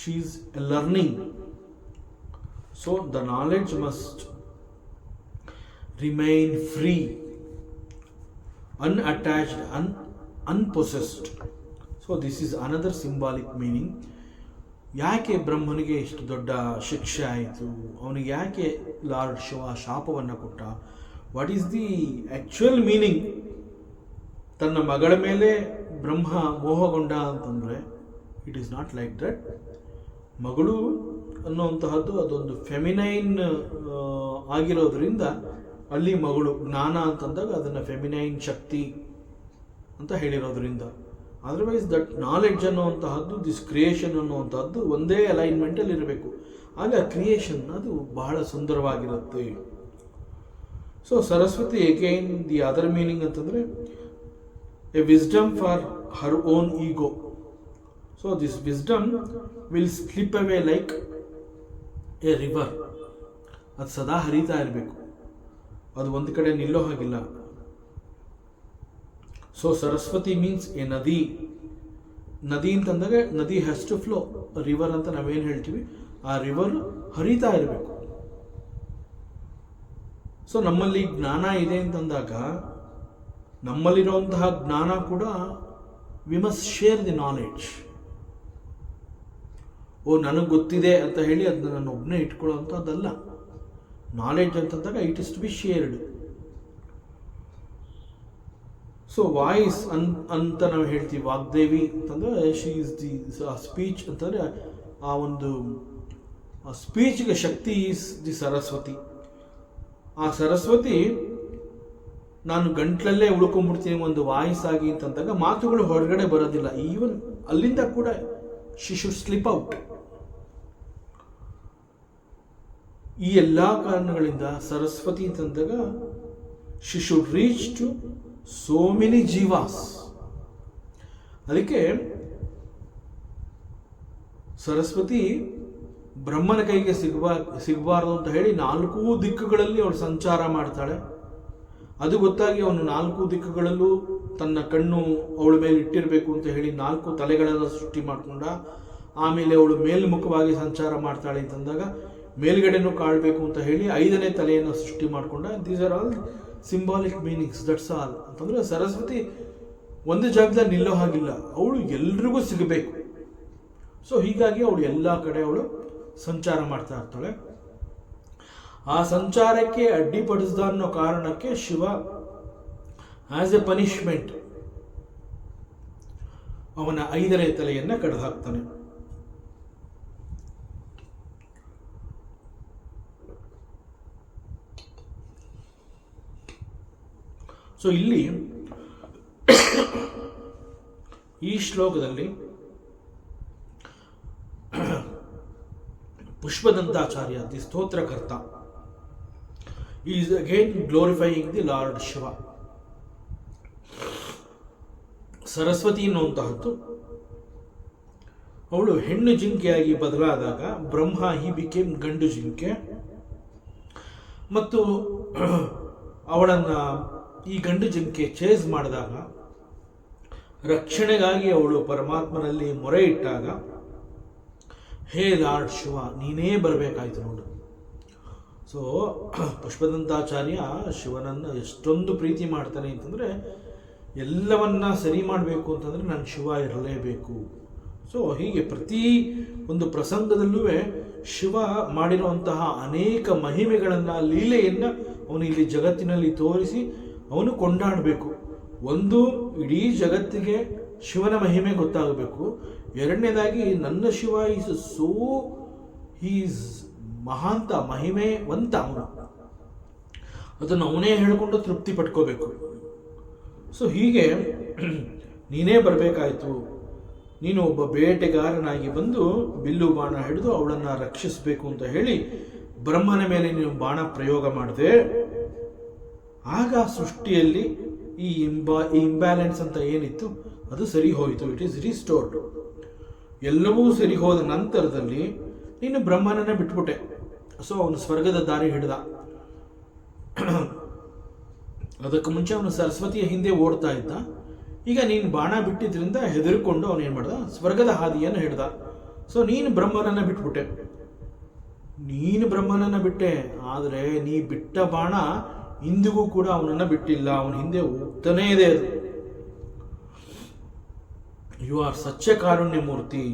she is a learning. So the knowledge must remain free, unattached, unpossessed. So this is another symbolic meaning. ಯಾಕೆ ಬ್ರಹ್ಮನಿಗೆ ಇಷ್ಟು ದೊಡ್ಡ ಶಿಕ್ಷೆ ಆಯಿತು, ಅವನಿಗೆ ಯಾಕೆ ಲಾರ್ಡ್ ಶಿವ ಶಾಪವನ್ನು ಕೊಟ್ಟ, what is the actual meaning? ತನ್ನ ಮಗಳ ಮೇಲೆ ಬ್ರಹ್ಮ ಮೋಹಗೊಂಡ ಅಂತಂದರೆ it is not like that. ಮಗಳು ಅನ್ನುವಂತಹದ್ದು ಅದೊಂದು ಫೆಮಿನೈನ್ ಆಗಿರೋದ್ರಿಂದ ಅಲ್ಲಿ ಮಗಳು ಜ್ಞಾನ ಅಂತಂದಾಗ ಅದನ್ನು ಫೆಮಿನೈನ್ ಶಕ್ತಿ ಅಂತ ಹೇಳಿರೋದ್ರಿಂದ, ಅದರ್ವೈಸ್ ದಟ್ ನಾಲೆಡ್ಜ್ ಅನ್ನುವಂತಹದ್ದು, ದಿಸ್ ಕ್ರಿಯೇಷನ್ ಅನ್ನುವಂಥದ್ದು ಒಂದೇ ಅಲೈನ್ಮೆಂಟಲ್ಲಿ ಇರಬೇಕು. ಆಗ ಕ್ರಿಯೇಷನ್ ಅದು ಬಹಳ ಸುಂದರವಾಗಿರುತ್ತೆ. So Saraswati again the other meaning ಅಂತಂದರೆ a wisdom for her own ego. So this wisdom will slip away like a river. ಅದು ಸದಾ ಹರಿತಾ ಇರಬೇಕು, ಅದು ಒಂದು ಕಡೆ ನಿಲ್ಲೋ ಹಾಗಿಲ್ಲ. ಸೊ ಸರಸ್ವತಿ ಮೀನ್ಸ್ ಎ ನದಿ. ನದಿ ಅಂತಂದಾಗ ನದಿ ಹ್ಯಾಸ್ ಟು ಫ್ಲೋ. ರಿವರ್ ಅಂತ ನಾವೇನು ಹೇಳ್ತೀವಿ, ಆ ರಿವರ್ ಹರಿತಾ ಇರಬೇಕು. ಸೊ ನಮ್ಮಲ್ಲಿ ಜ್ಞಾನ ಇದೆ ಅಂತಂದಾಗ ನಮ್ಮಲ್ಲಿರುವಂತಹ ಜ್ಞಾನ ಕೂಡ we must share the knowledge. ನನಗೆ ಗೊತ್ತಿದೆ ಅಂತ ಹೇಳಿ ಅದನ್ನ ನಾನು ಒಬ್ಬನೇ ಇಟ್ಕೊಳ್ಳೋವಂಥದ್ದಲ್ಲ. ನಾಲೆಡ್ಜ್ ಅಂತಂದಾಗ it is to be shared. So voice ಅಂತ ನಾವು ಹೇಳ್ತೀವಿ, ವಾಗ್ದೇವಿ ಅಂತಂದರೆ ಶಿ ಈಸ್ ದಿ ಸ್ಪೀಚ್ ಅಂತಂದರೆ ಆ ಒಂದು ಸ್ಪೀಚ್ಗೆ ಶಕ್ತಿ ಈಸ್ ದಿ ಸರಸ್ವತಿ. ಆ ಸರಸ್ವತಿ ನಾನು ಗಂಟ್ಲಲ್ಲೇ ಉಳ್ಕೊಂಡ್ಬಿಡ್ತೀನಿ ಒಂದು ವಾಯ್ಸ್ ಆಗಿ ಅಂತಂದಾಗ ಮಾತುಗಳು ಹೊರಗಡೆ ಬರೋದಿಲ್ಲ. ಈವನ್ ಅಲ್ಲಿಂದ ಕೂಡ ಶಿ ಶುಡ್ ಸ್ಲಿಪ್ ಔಟ್. ಈ ಎಲ್ಲ ಕಾರಣಗಳಿಂದ ಸರಸ್ವತಿ ಅಂತಂದಾಗ she should reach to so many jivas. ಅದಕ್ಕೆ ಸರಸ್ವತಿ ಬ್ರಹ್ಮನ ಕೈಗೆ ಸಿಗಬಾರ್ದು ಅಂತ ಹೇಳಿ 4 ದಿಕ್ಕುಗಳಲ್ಲಿ ಅವಳು ಸಂಚಾರ ಮಾಡ್ತಾಳೆ. ಅದು ಗೊತ್ತಾಗಿ ಅವನು 4 ದಿಕ್ಕುಗಳಲ್ಲೂ ತನ್ನ ಕಣ್ಣು ಅವಳ ಮೇಲೆ ಇಟ್ಟಿರಬೇಕು ಅಂತ ಹೇಳಿ 4 ತಲೆಗಳನ್ನು ಸೃಷ್ಟಿ ಮಾಡಿಕೊಂಡ. ಆಮೇಲೆ ಅವಳು ಮೇಲ್ಮುಖವಾಗಿ ಸಂಚಾರ ಮಾಡ್ತಾಳೆ ಅಂತಂದಾಗ ಮೇಲ್ಗಡೆನೂ ಕಾಳಬೇಕು ಅಂತ ಹೇಳಿ 5ನೇ ತಲೆಯನ್ನು ಸೃಷ್ಟಿ ಮಾಡಿಕೊಂಡ. These are all symbolic meanings, that's all. ಅಂತಂದರೆ ಸರಸ್ವತಿ ಒಂದು ಜಾಗದಲ್ಲಿ ನಿಲ್ಲೋ ಹಾಗಿಲ್ಲ, ಅವಳು ಎಲ್ರಿಗೂ ಸಿಗಬೇಕು. ಸೊ ಹೀಗಾಗಿ ಅವಳು ಎಲ್ಲ ಕಡೆ ಅವಳು ಸಂಚಾರ ಮಾಡ್ತಾ ಇರ್ತಾಳೆ. ಆ ಸಂಚಾರಕ್ಕೆ ಅಡ್ಡಿಪಡಿಸ್ದ ಅನ್ನೋ ಕಾರಣಕ್ಕೆ ಶಿವ ಆಸ್ ಎ ಪನಿಷ್ಮೆಂಟ್ ಅವನ 5ನೇ ತಲೆಯನ್ನು ಕಡಿದು ಹಾಕ್ತಾನೆ. ಸೊ ಇಲ್ಲಿ ಈ ಶ್ಲೋಕದಲ್ಲಿ Pushpadantacharya, the stotrakarta, is again glorifying the lord Shiva. Saraswati ಅನ್ನುವಂತಹದ್ದು ಅವಳು ಹೆಣ್ಣು ಜಿಂಕೆಯಾಗಿ ಬದಲಾದಾಗ ಬ್ರಹ್ಮ ಹಿ ಬಿಕೇಮ್ ಗಂಡು ಜಿಂಕೆ, ಮತ್ತು ಅವಳನ್ನು ಈ ಗಂಡು ಜಿಂಕೆ ಚೇಸ್ ಮಾಡಿದಾಗ, ರಕ್ಷಣೆಗಾಗಿ ಅವಳು ಪರಮಾತ್ಮನಲ್ಲಿ ಮೊರೆ ಇಟ್ಟಾಗ, ಹೇ ಲಾರ್ಡ್ ಶಿವ ನೀನೇ ಬರಬೇಕಾಯ್ತು ನೋಡು. ಸೊ ಪುಷ್ಪದಂತಾಚಾರ್ಯ ಶಿವನನ್ನು ಎಷ್ಟೊಂದು ಪ್ರೀತಿ ಮಾಡ್ತಾನೆ ಅಂತಂದರೆ, ಎಲ್ಲವನ್ನ ಸರಿ ಮಾಡಬೇಕು ಅಂತಂದರೆ ನನ್ನ ಶಿವ ಇರಲೇಬೇಕು. ಸೊ ಹೀಗೆ ಪ್ರತಿ ಒಂದು ಪ್ರಸಂಗದಲ್ಲೂ ಶಿವ ಮಾಡಿರುವಂತಹ ಅನೇಕ ಮಹಿಮೆಗಳನ್ನು, ಲೀಲೆಯನ್ನು ಅವನು ಇಲ್ಲಿ ಜಗತ್ತಿನಲ್ಲಿ ತೋರಿಸಿ ಅವನು ಕೊಂಡಾಡಬೇಕು. ಒಂದು, ಇಡೀ ಜಗತ್ತಿಗೆ ಶಿವನ ಮಹಿಮೆ ಗೊತ್ತಾಗಬೇಕು. ಎರಡನೇದಾಗಿ ನನ್ನ ಶಿವ ಈಸ್ ಈಸ್ ಮಹಾಂತ, ಮಹಿಮೆವಂತ ಅವನು, ಅದನ್ನು ಅವನೇ ಹೇಳಿಕೊಂಡು ತೃಪ್ತಿ ಪಡ್ಕೋಬೇಕು. ಸೊ ಹೀಗೆ ನೀನೇ ಬರಬೇಕಾಯಿತು, ನೀನು ಒಬ್ಬ ಬೇಟೆಗಾರನಾಗಿ ಬಂದು ಬಿಲ್ಲು ಬಾಣ ಹಿಡಿದು ಅವಳನ್ನು ರಕ್ಷಿಸಬೇಕು ಅಂತ ಹೇಳಿ ಬ್ರಹ್ಮನ ಮೇಲೆ ನೀನು ಬಾಣ ಪ್ರಯೋಗ ಮಾಡಿದೆ. ಆಗ ಸೃಷ್ಟಿಯಲ್ಲಿ ಈ ಇಂಬ್ಯಾಲೆನ್ಸ್ ಅಂತ ಏನಿತ್ತು ಅದು ಸರಿ ಹೋಯಿತು. It is restored. ಎಲ್ಲವೂ ಸರಿ ಹೋದ ನಂತರದಲ್ಲಿ ನೀನು ಬ್ರಹ್ಮನನ್ನೇ ಬಿಟ್ಬಿಟ್ಟೆ. ಸೊ ಅವನು ಸ್ವರ್ಗದ ದಾರಿ ಹಿಡಿದ. ಅದಕ್ಕೆ ಮುಂಚೆ ಅವನು ಸರಸ್ವತಿಯ ಹಿಂದೆ ಓಡ್ತಾ ಇದ್ದ. ಈಗ ನೀನು ಬಾಣ ಬಿಟ್ಟಿದ್ರಿಂದ ಹೆದರಿಕೊಂಡು ಅವನು ಏನು ಮಾಡ್ದ, ಸ್ವರ್ಗದ ಹಾದಿಯನ್ನು ಹಿಡ್ದ. ಸೊ ನೀನು ಬ್ರಹ್ಮನನ್ನು ಬಿಟ್ಬಿಟ್ಟೆ. ನೀನು ಬ್ರಹ್ಮನನ್ನು ಬಿಟ್ಟೆ, ಆದರೆ ನೀ ಬಿಟ್ಟ ಬಾಣ ಇಂದಿಗೂ ಕೂಡ ಅವನನ್ನು ಬಿಟ್ಟಿಲ್ಲ, ಅವನ ಹಿಂದೆ ಹೋಗ್ತಾನೇ ಇದೆ ಅದು. ಯು ಆರ್ ಸಚ್ಚ ಕಾರುಣ್ಯ ಮೂರ್ತಿ.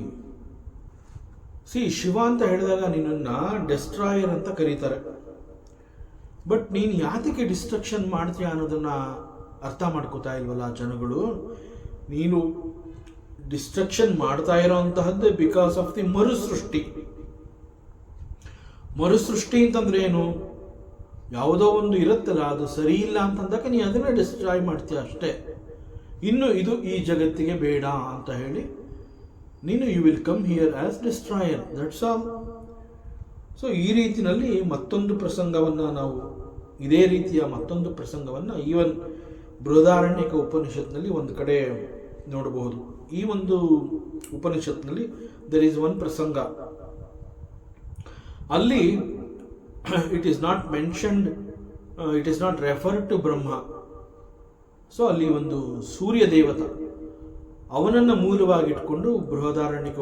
ಶಿವ ಅಂತ ಹೇಳಿದಾಗ ನಿನ್ನನ್ನು ಡೆಸ್ಟ್ರಾಯರ್ ಅಂತ ಕರೀತಾರೆ. ಬಟ್ ನೀನು ಯಾತಕ್ಕೆ ಡಿಸ್ಟ್ರಕ್ಷನ್ ಮಾಡ್ತೀಯ ಅನ್ನೋದನ್ನ ಅರ್ಥ ಮಾಡ್ಕೋತಾ ಇಲ್ವಲ್ಲ ಜನಗಳು. ನೀನು ಡಿಸ್ಟ್ರಕ್ಷನ್ ಮಾಡ್ತಾ ಇರೋಂತಹದ್ದು ಬಿಕಾಸ್ ಆಫ್ ದಿ ಮರುಸೃಷ್ಟಿ. ಮರುಸೃಷ್ಟಿ ಅಂತಂದ್ರೆ ಏನು? ಯಾವುದೋ ಒಂದು ಇರುತ್ತಲ್ಲ, ಅದು ಸರಿ ಇಲ್ಲ ಅಂತಂದಾಗ ನೀ ಅದನ್ನ ಡಿಸ್ಟ್ರಾಯ್ ಮಾಡ್ತೀಯ ಅಷ್ಟೇ. ಇನ್ನು ಇದು ಈ ಜಗತ್ತಿಗೆ ಬೇಡ ಅಂತ ಹೇಳಿ ನೀನು you will come here as destroyer, that's all. So ಈ ರೀತಿಯಲ್ಲಿ ಮತ್ತೊಂದು ಪ್ರಸಂಗವನ್ನು ನಾವು, ಇದೇ ರೀತಿಯ ಮತ್ತೊಂದು ಪ್ರಸಂಗವನ್ನು ಈವನ್ ಬೃಹದಾರಣ್ಯಕ ಉಪನಿಷತ್ನಲ್ಲಿ ಒಂದು ಕಡೆ ನೋಡಬಹುದು. ಈ ಒಂದು ಉಪನಿಷತ್ನಲ್ಲಿ ದರ್ ಈಸ್ ಒನ್ ಪ್ರಸಂಗ, ಅಲ್ಲಿ it is not mentioned, it is not referred to Brahma. So ಅಲ್ಲಿ ಒಂದು ಸೂರ್ಯ ದೇವತ, ಅವನನ್ನು ಮೂಲವಾಗಿಟ್ಕೊಂಡು ಬೃಹದಾರಣ್ಯಕ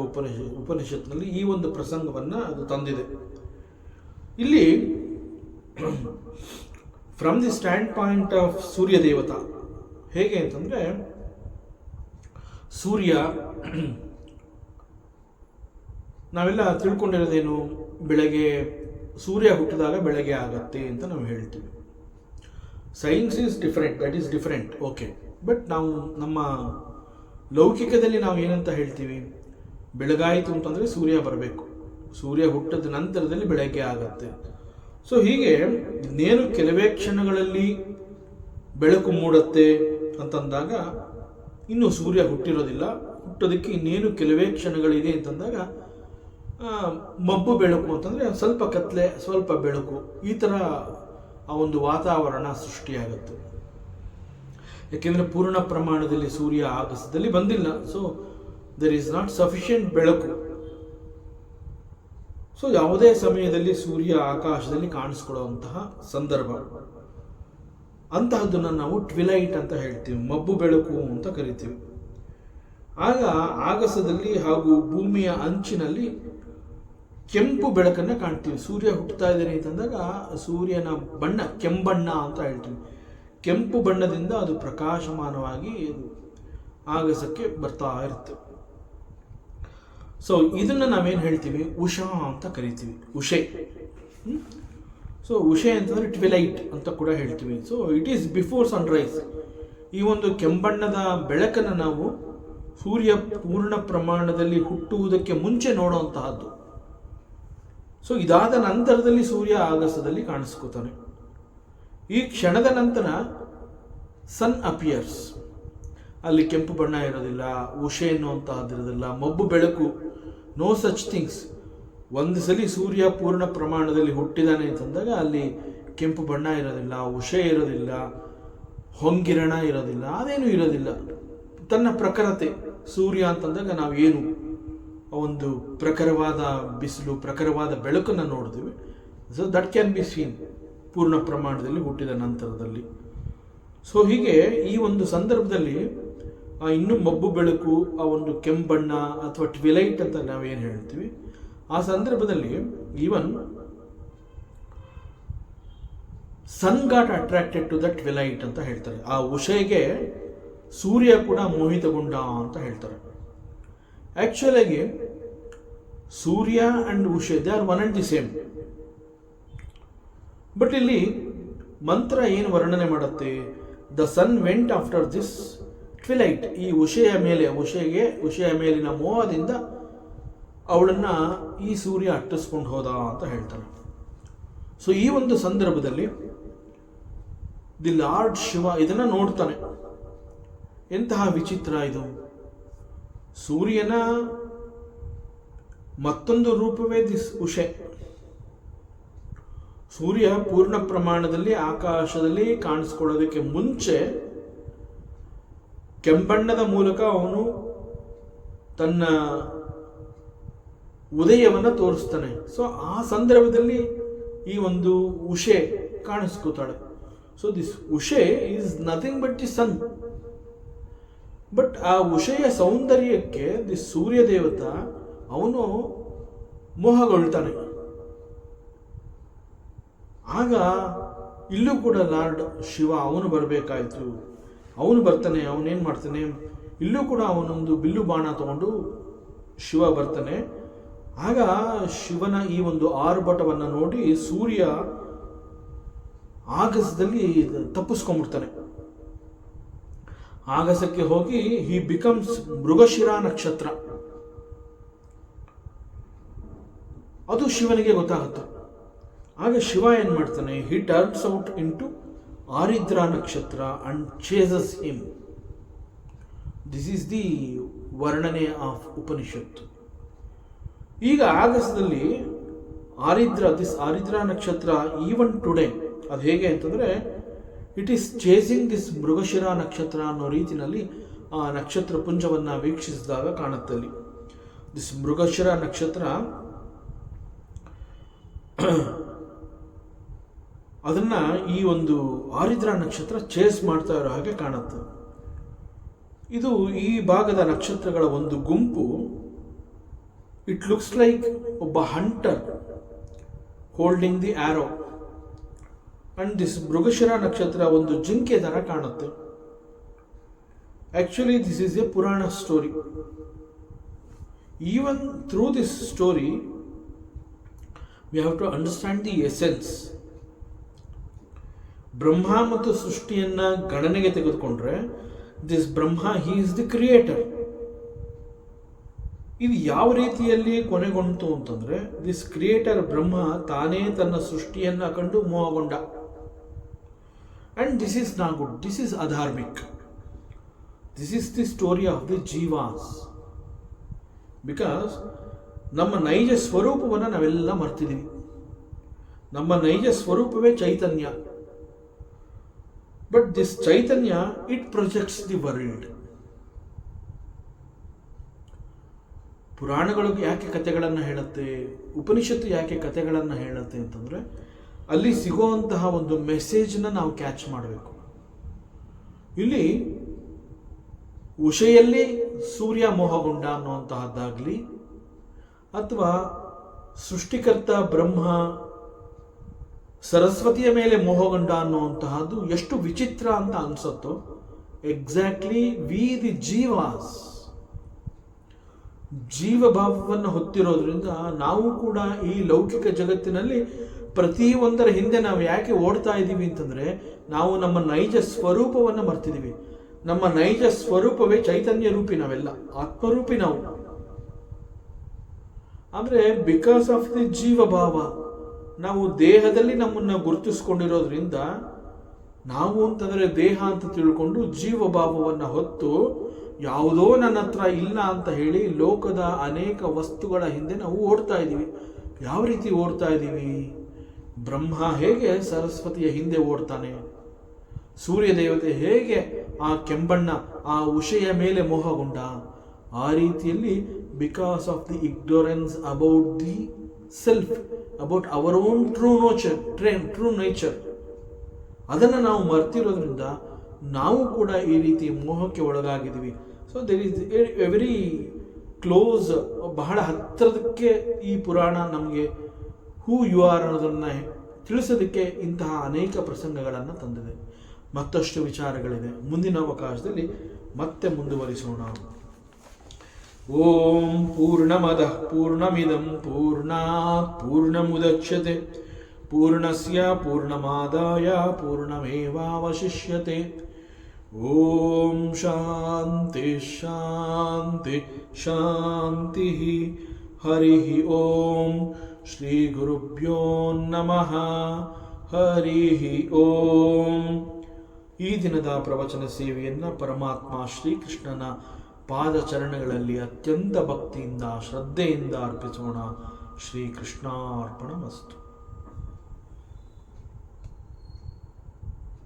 ಉಪನಿಷತ್ನಲ್ಲಿ ಈ ಒಂದು ಪ್ರಸಂಗವನ್ನು ಅದು ತಂದಿದೆ. ಇಲ್ಲಿ from the standpoint of Surya devata ಹೇಗೆ ಅಂತಂದರೆ, ಸೂರ್ಯ ನಾವೆಲ್ಲ ತಿಳ್ಕೊಂಡಿರೋದೇನು, ಬೆಳಗ್ಗೆ ಸೂರ್ಯ ಹುಟ್ಟಿದಾಗ ಬೆಳಗ್ಗೆ ಆಗತ್ತೆ ಅಂತ ನಾವು ಹೇಳ್ತೀವಿ. Science is different, that is different, okay. But ನಾವು ನಮ್ಮ ಲೌಕಿಕದಲ್ಲಿ ನಾವು ಏನಂತ ಹೇಳ್ತೀವಿ, ಬೆಳಗಾಯಿತು ಅಂತಂದರೆ ಸೂರ್ಯ ಬರಬೇಕು, ಸೂರ್ಯ ಹುಟ್ಟಿದ ನಂತರದಲ್ಲಿ ಬೆಳಗ್ಗೆ ಆಗತ್ತೆ. ಸೊ ಹೀಗೆ ಇನ್ನೇನು ಕೆಲವೇ ಕ್ಷಣಗಳಲ್ಲಿ ಬೆಳಕು ಮೂಡುತ್ತೆ ಅಂತಂದಾಗ ಇನ್ನು ಸೂರ್ಯ ಹುಟ್ಟಿರೋದಿಲ್ಲ, ಹುಟ್ಟೋದಕ್ಕೆ ಇನ್ನೇನು ಕೆಲವೇ ಕ್ಷಣಗಳಿದೆ ಅಂತಂದಾಗ ಮಬ್ಬು ಬೆಳಕು ಅಂತಂದರೆ ಸ್ವಲ್ಪ ಕತ್ಲೆ ಸ್ವಲ್ಪ ಬೆಳಕು, ಈ ಥರ ಆ ಒಂದು ವಾತಾವರಣ ಸೃಷ್ಟಿಯಾಗುತ್ತೆ. ಯಾಕೆಂದರೆ ಪೂರ್ಣ ಪ್ರಮಾಣದಲ್ಲಿ ಸೂರ್ಯ ಆಗಸದಲ್ಲಿ ಬಂದಿಲ್ಲ. So there is not sufficient ಬೆಳಕು. ಸೊ ಯಾವುದೇ ಸಮಯದಲ್ಲಿ ಸೂರ್ಯ ಆಕಾಶದಲ್ಲಿ ಕಾಣಿಸ್ಕೊಳ್ಳುವಂತಹ ಸಂದರ್ಭ, ಅಂತಹದ್ದನ್ನು ನಾವು ಟ್ವಿಲೈಟ್ ಅಂತ ಹೇಳ್ತೀವಿ, ಮಬ್ಬು ಬೆಳಕು ಅಂತ ಕರಿತೀವಿ. ಆಗ ಆಗಸದಲ್ಲಿ ಹಾಗೂ ಭೂಮಿಯ ಅಂಚಿನಲ್ಲಿ ಕೆಂಪು ಬೆಳಕನ್ನು ಕಾಣ್ತೀವಿ. ಸೂರ್ಯ ಹುಟ್ಟುತ್ತಾ ಇದ್ದಾನೆ ಅಂತಂದಾಗ ಸೂರ್ಯನ ಬಣ್ಣ ಕೆಂಬಣ್ಣ ಅಂತ ಹೇಳ್ತೀವಿ. ಕೆಂಪು ಬಣ್ಣದಿಂದ ಅದು ಪ್ರಕಾಶಮಾನವಾಗಿ ಆಗಸಕ್ಕೆ ಬರ್ತಾ ಇರುತ್ತೆ. ಸೊ ಇದನ್ನು ನಾವೇನು ಹೇಳ್ತೀವಿ, ಉಷಾ ಅಂತ ಕರಿತೀವಿ, ಉಷೆ. ಸೊ ಉಷೆ ಅಂತಂದರೆ ಟ್ವಿಲೈಟ್ ಅಂತ ಕೂಡ ಹೇಳ್ತೀವಿ. So it is before Sunrise. ಈ ಒಂದು ಕೆಂಬಣ್ಣದ ಬೆಳಕನ್ನು ನಾವು ಸೂರ್ಯ ಪೂರ್ಣ ಪ್ರಮಾಣದಲ್ಲಿ ಹುಟ್ಟುವುದಕ್ಕೆ ಮುಂಚೆ ನೋಡುವಂತಹದ್ದು. ಸೊ ಇದಾದ ನಂತರದಲ್ಲಿ ಸೂರ್ಯ ಆಗಸದಲ್ಲಿ ಕಾಣಿಸ್ಕೋತಾನೆ. ಈ ಕ್ಷಣದ ನಂತರ ಸನ್ ಅಪಿಯರ್ಸ್. ಅಲ್ಲಿ ಕೆಂಪು ಬಣ್ಣ ಇರೋದಿಲ್ಲ, ಉಷೆ ಅನ್ನುವಂತಹದ್ದಿರೋದಿಲ್ಲ, ಮಬ್ಬು ಬೆಳಕು, ನೋ ಸಚ್ ಥಿಂಗ್ಸ್. ಒಂದು ಸಲ ಸೂರ್ಯ ಪೂರ್ಣ ಪ್ರಮಾಣದಲ್ಲಿ ಹುಟ್ಟಿದಾನೆ ಅಂತಂದಾಗ ಅಲ್ಲಿ ಕೆಂಪು ಬಣ್ಣ ಇರೋದಿಲ್ಲ, ಉಷೆ ಇರೋದಿಲ್ಲ, ಹೊಂಗಿರಣ ಇರೋದಿಲ್ಲ, ಅದೇನೂ ಇರೋದಿಲ್ಲ. ತನ್ನ ಪ್ರಖರತೆ ಸೂರ್ಯ ಅಂತಂದಾಗ ನಾವೇನು ಒಂದು ಪ್ರಖರವಾದ ಬಿಸಿಲು, ಪ್ರಖರವಾದ ಬೆಳಕನ್ನು ನೋಡ್ತೀವಿ. So that can be seen ಪೂರ್ಣ ಪ್ರಮಾಣದಲ್ಲಿ ಹುಟ್ಟಿದ ನಂತರದಲ್ಲಿ. ಸೊ ಹೀಗೆ ಈ ಒಂದು ಸಂದರ್ಭದಲ್ಲಿ ಇನ್ನೂ ಮಬ್ಬು ಬೆಳಕು, ಆ ಒಂದು ಕೆಂಬಣ್ಣ ಅಥವಾ ಟ್ವಿಲೈಟ್ ಅಂತ ನಾವೇನು ಹೇಳ್ತೀವಿ, ಆ ಸಂದರ್ಭದಲ್ಲಿ even sun got attracted to the twilight ಅಂತ ಹೇಳ್ತಾರೆ. ಆ ಉಷೆಗೆ ಸೂರ್ಯ ಕೂಡ ಮೋಹಿತಗೊಂಡ ಅಂತ ಹೇಳ್ತಾರೆ. ಆಕ್ಚುಲಾಗಿ Surya and Ushe they are one and the same. But ಇಲ್ಲಿ ಮಂತ್ರ ಏನು ವರ್ಣನೆ ಮಾಡುತ್ತೆ, the sun went after this twilight. ಈ ಉಷೆಯ ಮೇಲಿನ ಮೋಹದಿಂದ ಅವಳನ್ನ ಈ ಸೂರ್ಯ ಅಟ್ಟಿಸ್ಕೊಂಡು ಹೋದ ಅಂತ ಹೇಳ್ತಾರೆ. ಸೊ ಈ ಒಂದು ಸಂದರ್ಭದಲ್ಲಿ ದಿ ಲಾರ್ಡ್ ಶಿವ ಇದನ್ನ ನೋಡ್ತಾನೆ. ಎಂತಹ ವಿಚಿತ್ರ ಇದು, ಸೂರ್ಯನ ಮತ್ತೊಂದು ರೂಪವೇ ದಿಸ್ ಉಷೆ. ಸೂರ್ಯ ಪೂರ್ಣ ಪ್ರಮಾಣದಲ್ಲಿ ಆಕಾಶದಲ್ಲಿ ಕಾಣಿಸ್ಕೊಳ್ಳೋದಕ್ಕೆ ಮುಂಚೆ ಕೆಂಬಣ್ಣದ ಮೂಲಕ ಅವನು ತನ್ನ ಉದಯವನ್ನು ತೋರಿಸ್ತಾನೆ. ಸೊ ಆ ಸಂದರ್ಭದಲ್ಲಿ ಈ ಒಂದು ಉಷೆ ಕಾಣಿಸ್ಕೋತಾಳೆ. So this Ushe is nothing but the sun. But ಆ ಉಷೆಯ ಸೌಂದರ್ಯಕ್ಕೆ ದಿ ಸೂರ್ಯ ದೇವತ ಅವನು ಮೋಹಗೊಳ್ತಾನೆ. ಆಗ ಇಲ್ಲೂ ಕೂಡ ಲಾರ್ಡ್ ಶಿವ ಅವನು ಬರಬೇಕಾಯಿತು. ಅವನು ಬರ್ತಾನೆ, ಅವನೇನು ಮಾಡ್ತಾನೆ, ಇಲ್ಲೂ ಕೂಡ ಅವನೊಂದು ಬಿಲ್ಲು ಬಾಣ ತಗೊಂಡು ಶಿವ ಬರ್ತಾನೆ. ಆಗ ಶಿವನ ಈ ಒಂದು ಆರ್ಭಟವನ್ನು ನೋಡಿ ಸೂರ್ಯ ಆಗಸದಲ್ಲಿ ತಪ್ಪಿಸ್ಕೊಂಡ್ಬಿಡ್ತಾನೆ. ಆಗಸಕ್ಕೆ ಹೋಗಿ ಹಿ ಬಿಕಮ್ಸ್ ಮೃಗಶಿರ ನಕ್ಷತ್ರ. ಅದು ಶಿವನಿಗೆ ಗೊತ್ತಾಗುತ್ತೆ. ಆಗ ಶಿವ ಏನ್ ಮಾಡ್ತಾನೆ, he turns out in to Aridra nakshatra and chases him. This is the varnane of ಉಪನಿಷತ್ತು. ಈಗ ಆಗಸದಲ್ಲಿ ಆರಿದ್ರ ನಕ್ಷತ್ರ ಈವನ್ ಟುಡೇ ಅದು ಹೇಗೆ ಅಂತಂದ್ರೆ it is chasing this Mrigashira ನಕ್ಷತ್ರ ಅನ್ನೋ ರೀತಿಯಲ್ಲಿ ಆ ನಕ್ಷತ್ರ ಪುಂಜವನ್ನ ವೀಕ್ಷಿಸಿದಾಗ ಕಾಣುತ್ತಲ್ಲಿ ದಿಸ್ ಮೃಗಶಿರ ನಕ್ಷತ್ರ ಅದನ್ನ ಈ ಒಂದು ಆರಿದ್ರ ನಕ್ಷತ್ರ ಚೇಸ್ ಮಾಡ್ತಾ ಇರೋ ಹಾಗೆ ಕಾಣುತ್ತೆ. ಇದು ಈ ಭಾಗದ ನಕ್ಷತ್ರಗಳ ಒಂದು ಗುಂಪು. ಇಟ್ ಲುಕ್ಸ್ ಲೈಕ್ ಒಬ್ಬ hunter holding the arrow. And this Mrigashira nakshatra ಒಂದು ಜಿಂಕೆ ತರ ಕಾಣುತ್ತೆ. Actually this is a purana story. Even through this story we have to understand the essence. Brahma ಮತ್ತು ಸೃಷ್ಟಿಯನ್ನ ಗಣನೆಗೆ ತೆಗೆದುಕೊಂಡ್ರೆ this Brahma he is the creator. ಇದು ಯಾವ ರೀತಿಯಲ್ಲಿ ಕೊನೆಗೊಂಡು ಅಂತಂದ್ರೆ ದಿಸ್ ಕ್ರಿಯೇಟರ್ ಬ್ರಹ್ಮ ತಾನೇ ತನ್ನ ಸೃಷ್ಟಿಯನ್ನ ಕಂಡು ಮೋಹಗೊಂಡ. And this is not good, this is adharmik. This is the story of the jivas. Because ನಮ್ಮ ನೈಜ ಸ್ವರೂಪವನ್ನು ನಾವೆಲ್ಲ ಮರ್ತಿದ್ದೀವಿ. ನಮ್ಮ ನೈಜ ಸ್ವರೂಪವೇ ಚೈತನ್ಯ. But this chaitanya it projects the world. ಪುರಾಣಗಳು ಯಾಕೆ ಕಥೆಗಳನ್ನು ಹೇಳುತ್ತೆ, ಉಪನಿಷತ್ತು ಯಾಕೆ ಕಥೆಗಳನ್ನು ಹೇಳುತ್ತೆ ಅಂತಂದ್ರೆ ಅಲ್ಲಿ ಸಿಗುವಂತಹ ಒಂದು ಮೆಸೇಜ್ನ ನಾವು ಕ್ಯಾಚ್ ಮಾಡಬೇಕು. ಇಲ್ಲಿ ಉಷೆಯಲ್ಲಿ ಸೂರ್ಯ ಮೋಹಗೊಂಡ ಅನ್ನುವಂತಹದ್ದಾಗಲಿ ಅಥವಾ ಸೃಷ್ಟಿಕರ್ತ ಬ್ರಹ್ಮ ಸರಸ್ವತಿಯ ಮೇಲೆ ಮೋಹಗೊಂಡ ಅನ್ನುವಂತಹದ್ದು ಎಷ್ಟು ವಿಚಿತ್ರ ಅಂತ ಅನ್ಸುತ್ತೋ, ಎಕ್ಸಾಕ್ಟ್ಲಿ ವಿ ದಿ ಜೀವಾಸ್ ಜೀವಭಾವವನ್ನು ಹೊತ್ತಿರೋದ್ರಿಂದ ನಾವು ಕೂಡ ಈ ಲೌಕಿಕ ಜಗತ್ತಿನಲ್ಲಿ ಪ್ರತಿಯೊಂದರ ಹಿಂದೆ ನಾವು ಯಾಕೆ ಓಡ್ತಾ ಇದ್ದೀವಿ ಅಂತಂದ್ರೆ ನಾವು ನಮ್ಮ ನೈಜ ಸ್ವರೂಪವನ್ನು ಮರ್ತಿದ್ದೀವಿ. ನಮ್ಮ ನೈಜ ಸ್ವರೂಪವೇ ಚೈತನ್ಯ ರೂಪಿ, ನಾವೆಲ್ಲ ಆತ್ಮರೂಪಿ ನಾವು. ಅಂದ್ರೆ ಬಿಕಾಸ್ ಆಫ್ ದಿ ಜೀವಭಾವ ನಾವು ದೇಹದಲ್ಲಿ ನಮ್ಮನ್ನ ಗುರುತಿಸ್ಕೊಂಡಿರೋದ್ರಿಂದ ನಾವು ಅಂತಂದ್ರೆ ದೇಹ ಅಂತ ತಿಳ್ಕೊಂಡು ಜೀವಭಾವವನ್ನು ಹೊತ್ತು ಯಾವುದೋ ನನ್ನ ಹತ್ರ ಇಲ್ಲ ಅಂತ ಹೇಳಿ ಲೋಕದ ಅನೇಕ ವಸ್ತುಗಳ ಹಿಂದೆ ನಾವು ಓಡ್ತಾ ಇದ್ದೀವಿ. ಯಾವ ರೀತಿ ಓಡ್ತಾ ಇದ್ದೀವಿ? ಬ್ರಹ್ಮ ಹೇಗೆ ಸರಸ್ವತಿಯ ಹಿಂದೆ ಓಡ್ತಾನೆ, ಸೂರ್ಯ ದೇವತೆ ಹೇಗೆ ಆ ಕೆಂಬಣ್ಣ ಆ ಉಷೆಯ ಮೇಲೆ ಮೋಹಗೊಂಡ, ಆ ರೀತಿಯಲ್ಲಿ because of the ignorance about the self, about our own true nature ಅದನ್ನು ನಾವು ಮರ್ತಿರೋದ್ರಿಂದ ನಾವು ಕೂಡ ಈ ರೀತಿ ಮೋಹಕ್ಕೆ ಒಳಗಾಗಿದ್ದೀವಿ. So there is very close, ಬಹಳ ಹತ್ತಿರದಕ್ಕೆ ಈ ಪುರಾಣ ನಮಗೆ ಹೂ ಯು ಆರ್ ಅನ್ನೋದನ್ನು ತಿಳಿಸೋದಕ್ಕೆ ಇಂತಹ ಅನೇಕ ಪ್ರಸಂಗಗಳನ್ನು ತಂದಿದೆ. ಮತ್ತಷ್ಟು ವಿಚಾರಗಳಿದೆ, ಮುಂದಿನ ಅವಕಾಶದಲ್ಲಿ ಮತ್ತೆ ಮುಂದುವರಿಸೋಣ. ಓಂ ಪೂರ್ಣಮದಃ ಪೂರ್ಣಮಿದಂ ಪೂರ್ಣಾತ್ ಪೂರ್ಣಮುದಚ್ಯತೆ ಪೂರ್ಣಸ್ಯ ಪೂರ್ಣಮಾದಾಯ ಪೂರ್ಣಮೇವಾವಶಿಷ್ಯತೆ. ಓಂ ಶಾಂತಿ ಶಾಂತಿ ಶಾಂತಿ. ಹರಿ ಓಂ. ಶ್ರೀ ಗುರುಭ್ಯೋ ನಮಃ. ಹರಿ ಓಂ. ಈ ದಿನದ ಪ್ರವಚನ ಸೇವೆಯನ್ನು ಪರಮಾತ್ಮ ಶ್ರೀಕೃಷ್ಣನ ಪಾದಚರಣಗಳಲ್ಲಿ ಅತ್ಯಂತ ಭಕ್ತಿಯಿಂದ ಶ್ರದ್ಧೆಯಿಂದ ಅರ್ಪಿಸೋಣ. ಶ್ರೀಕೃಷ್ಣಾರ್ಪಣಮಸ್ತು.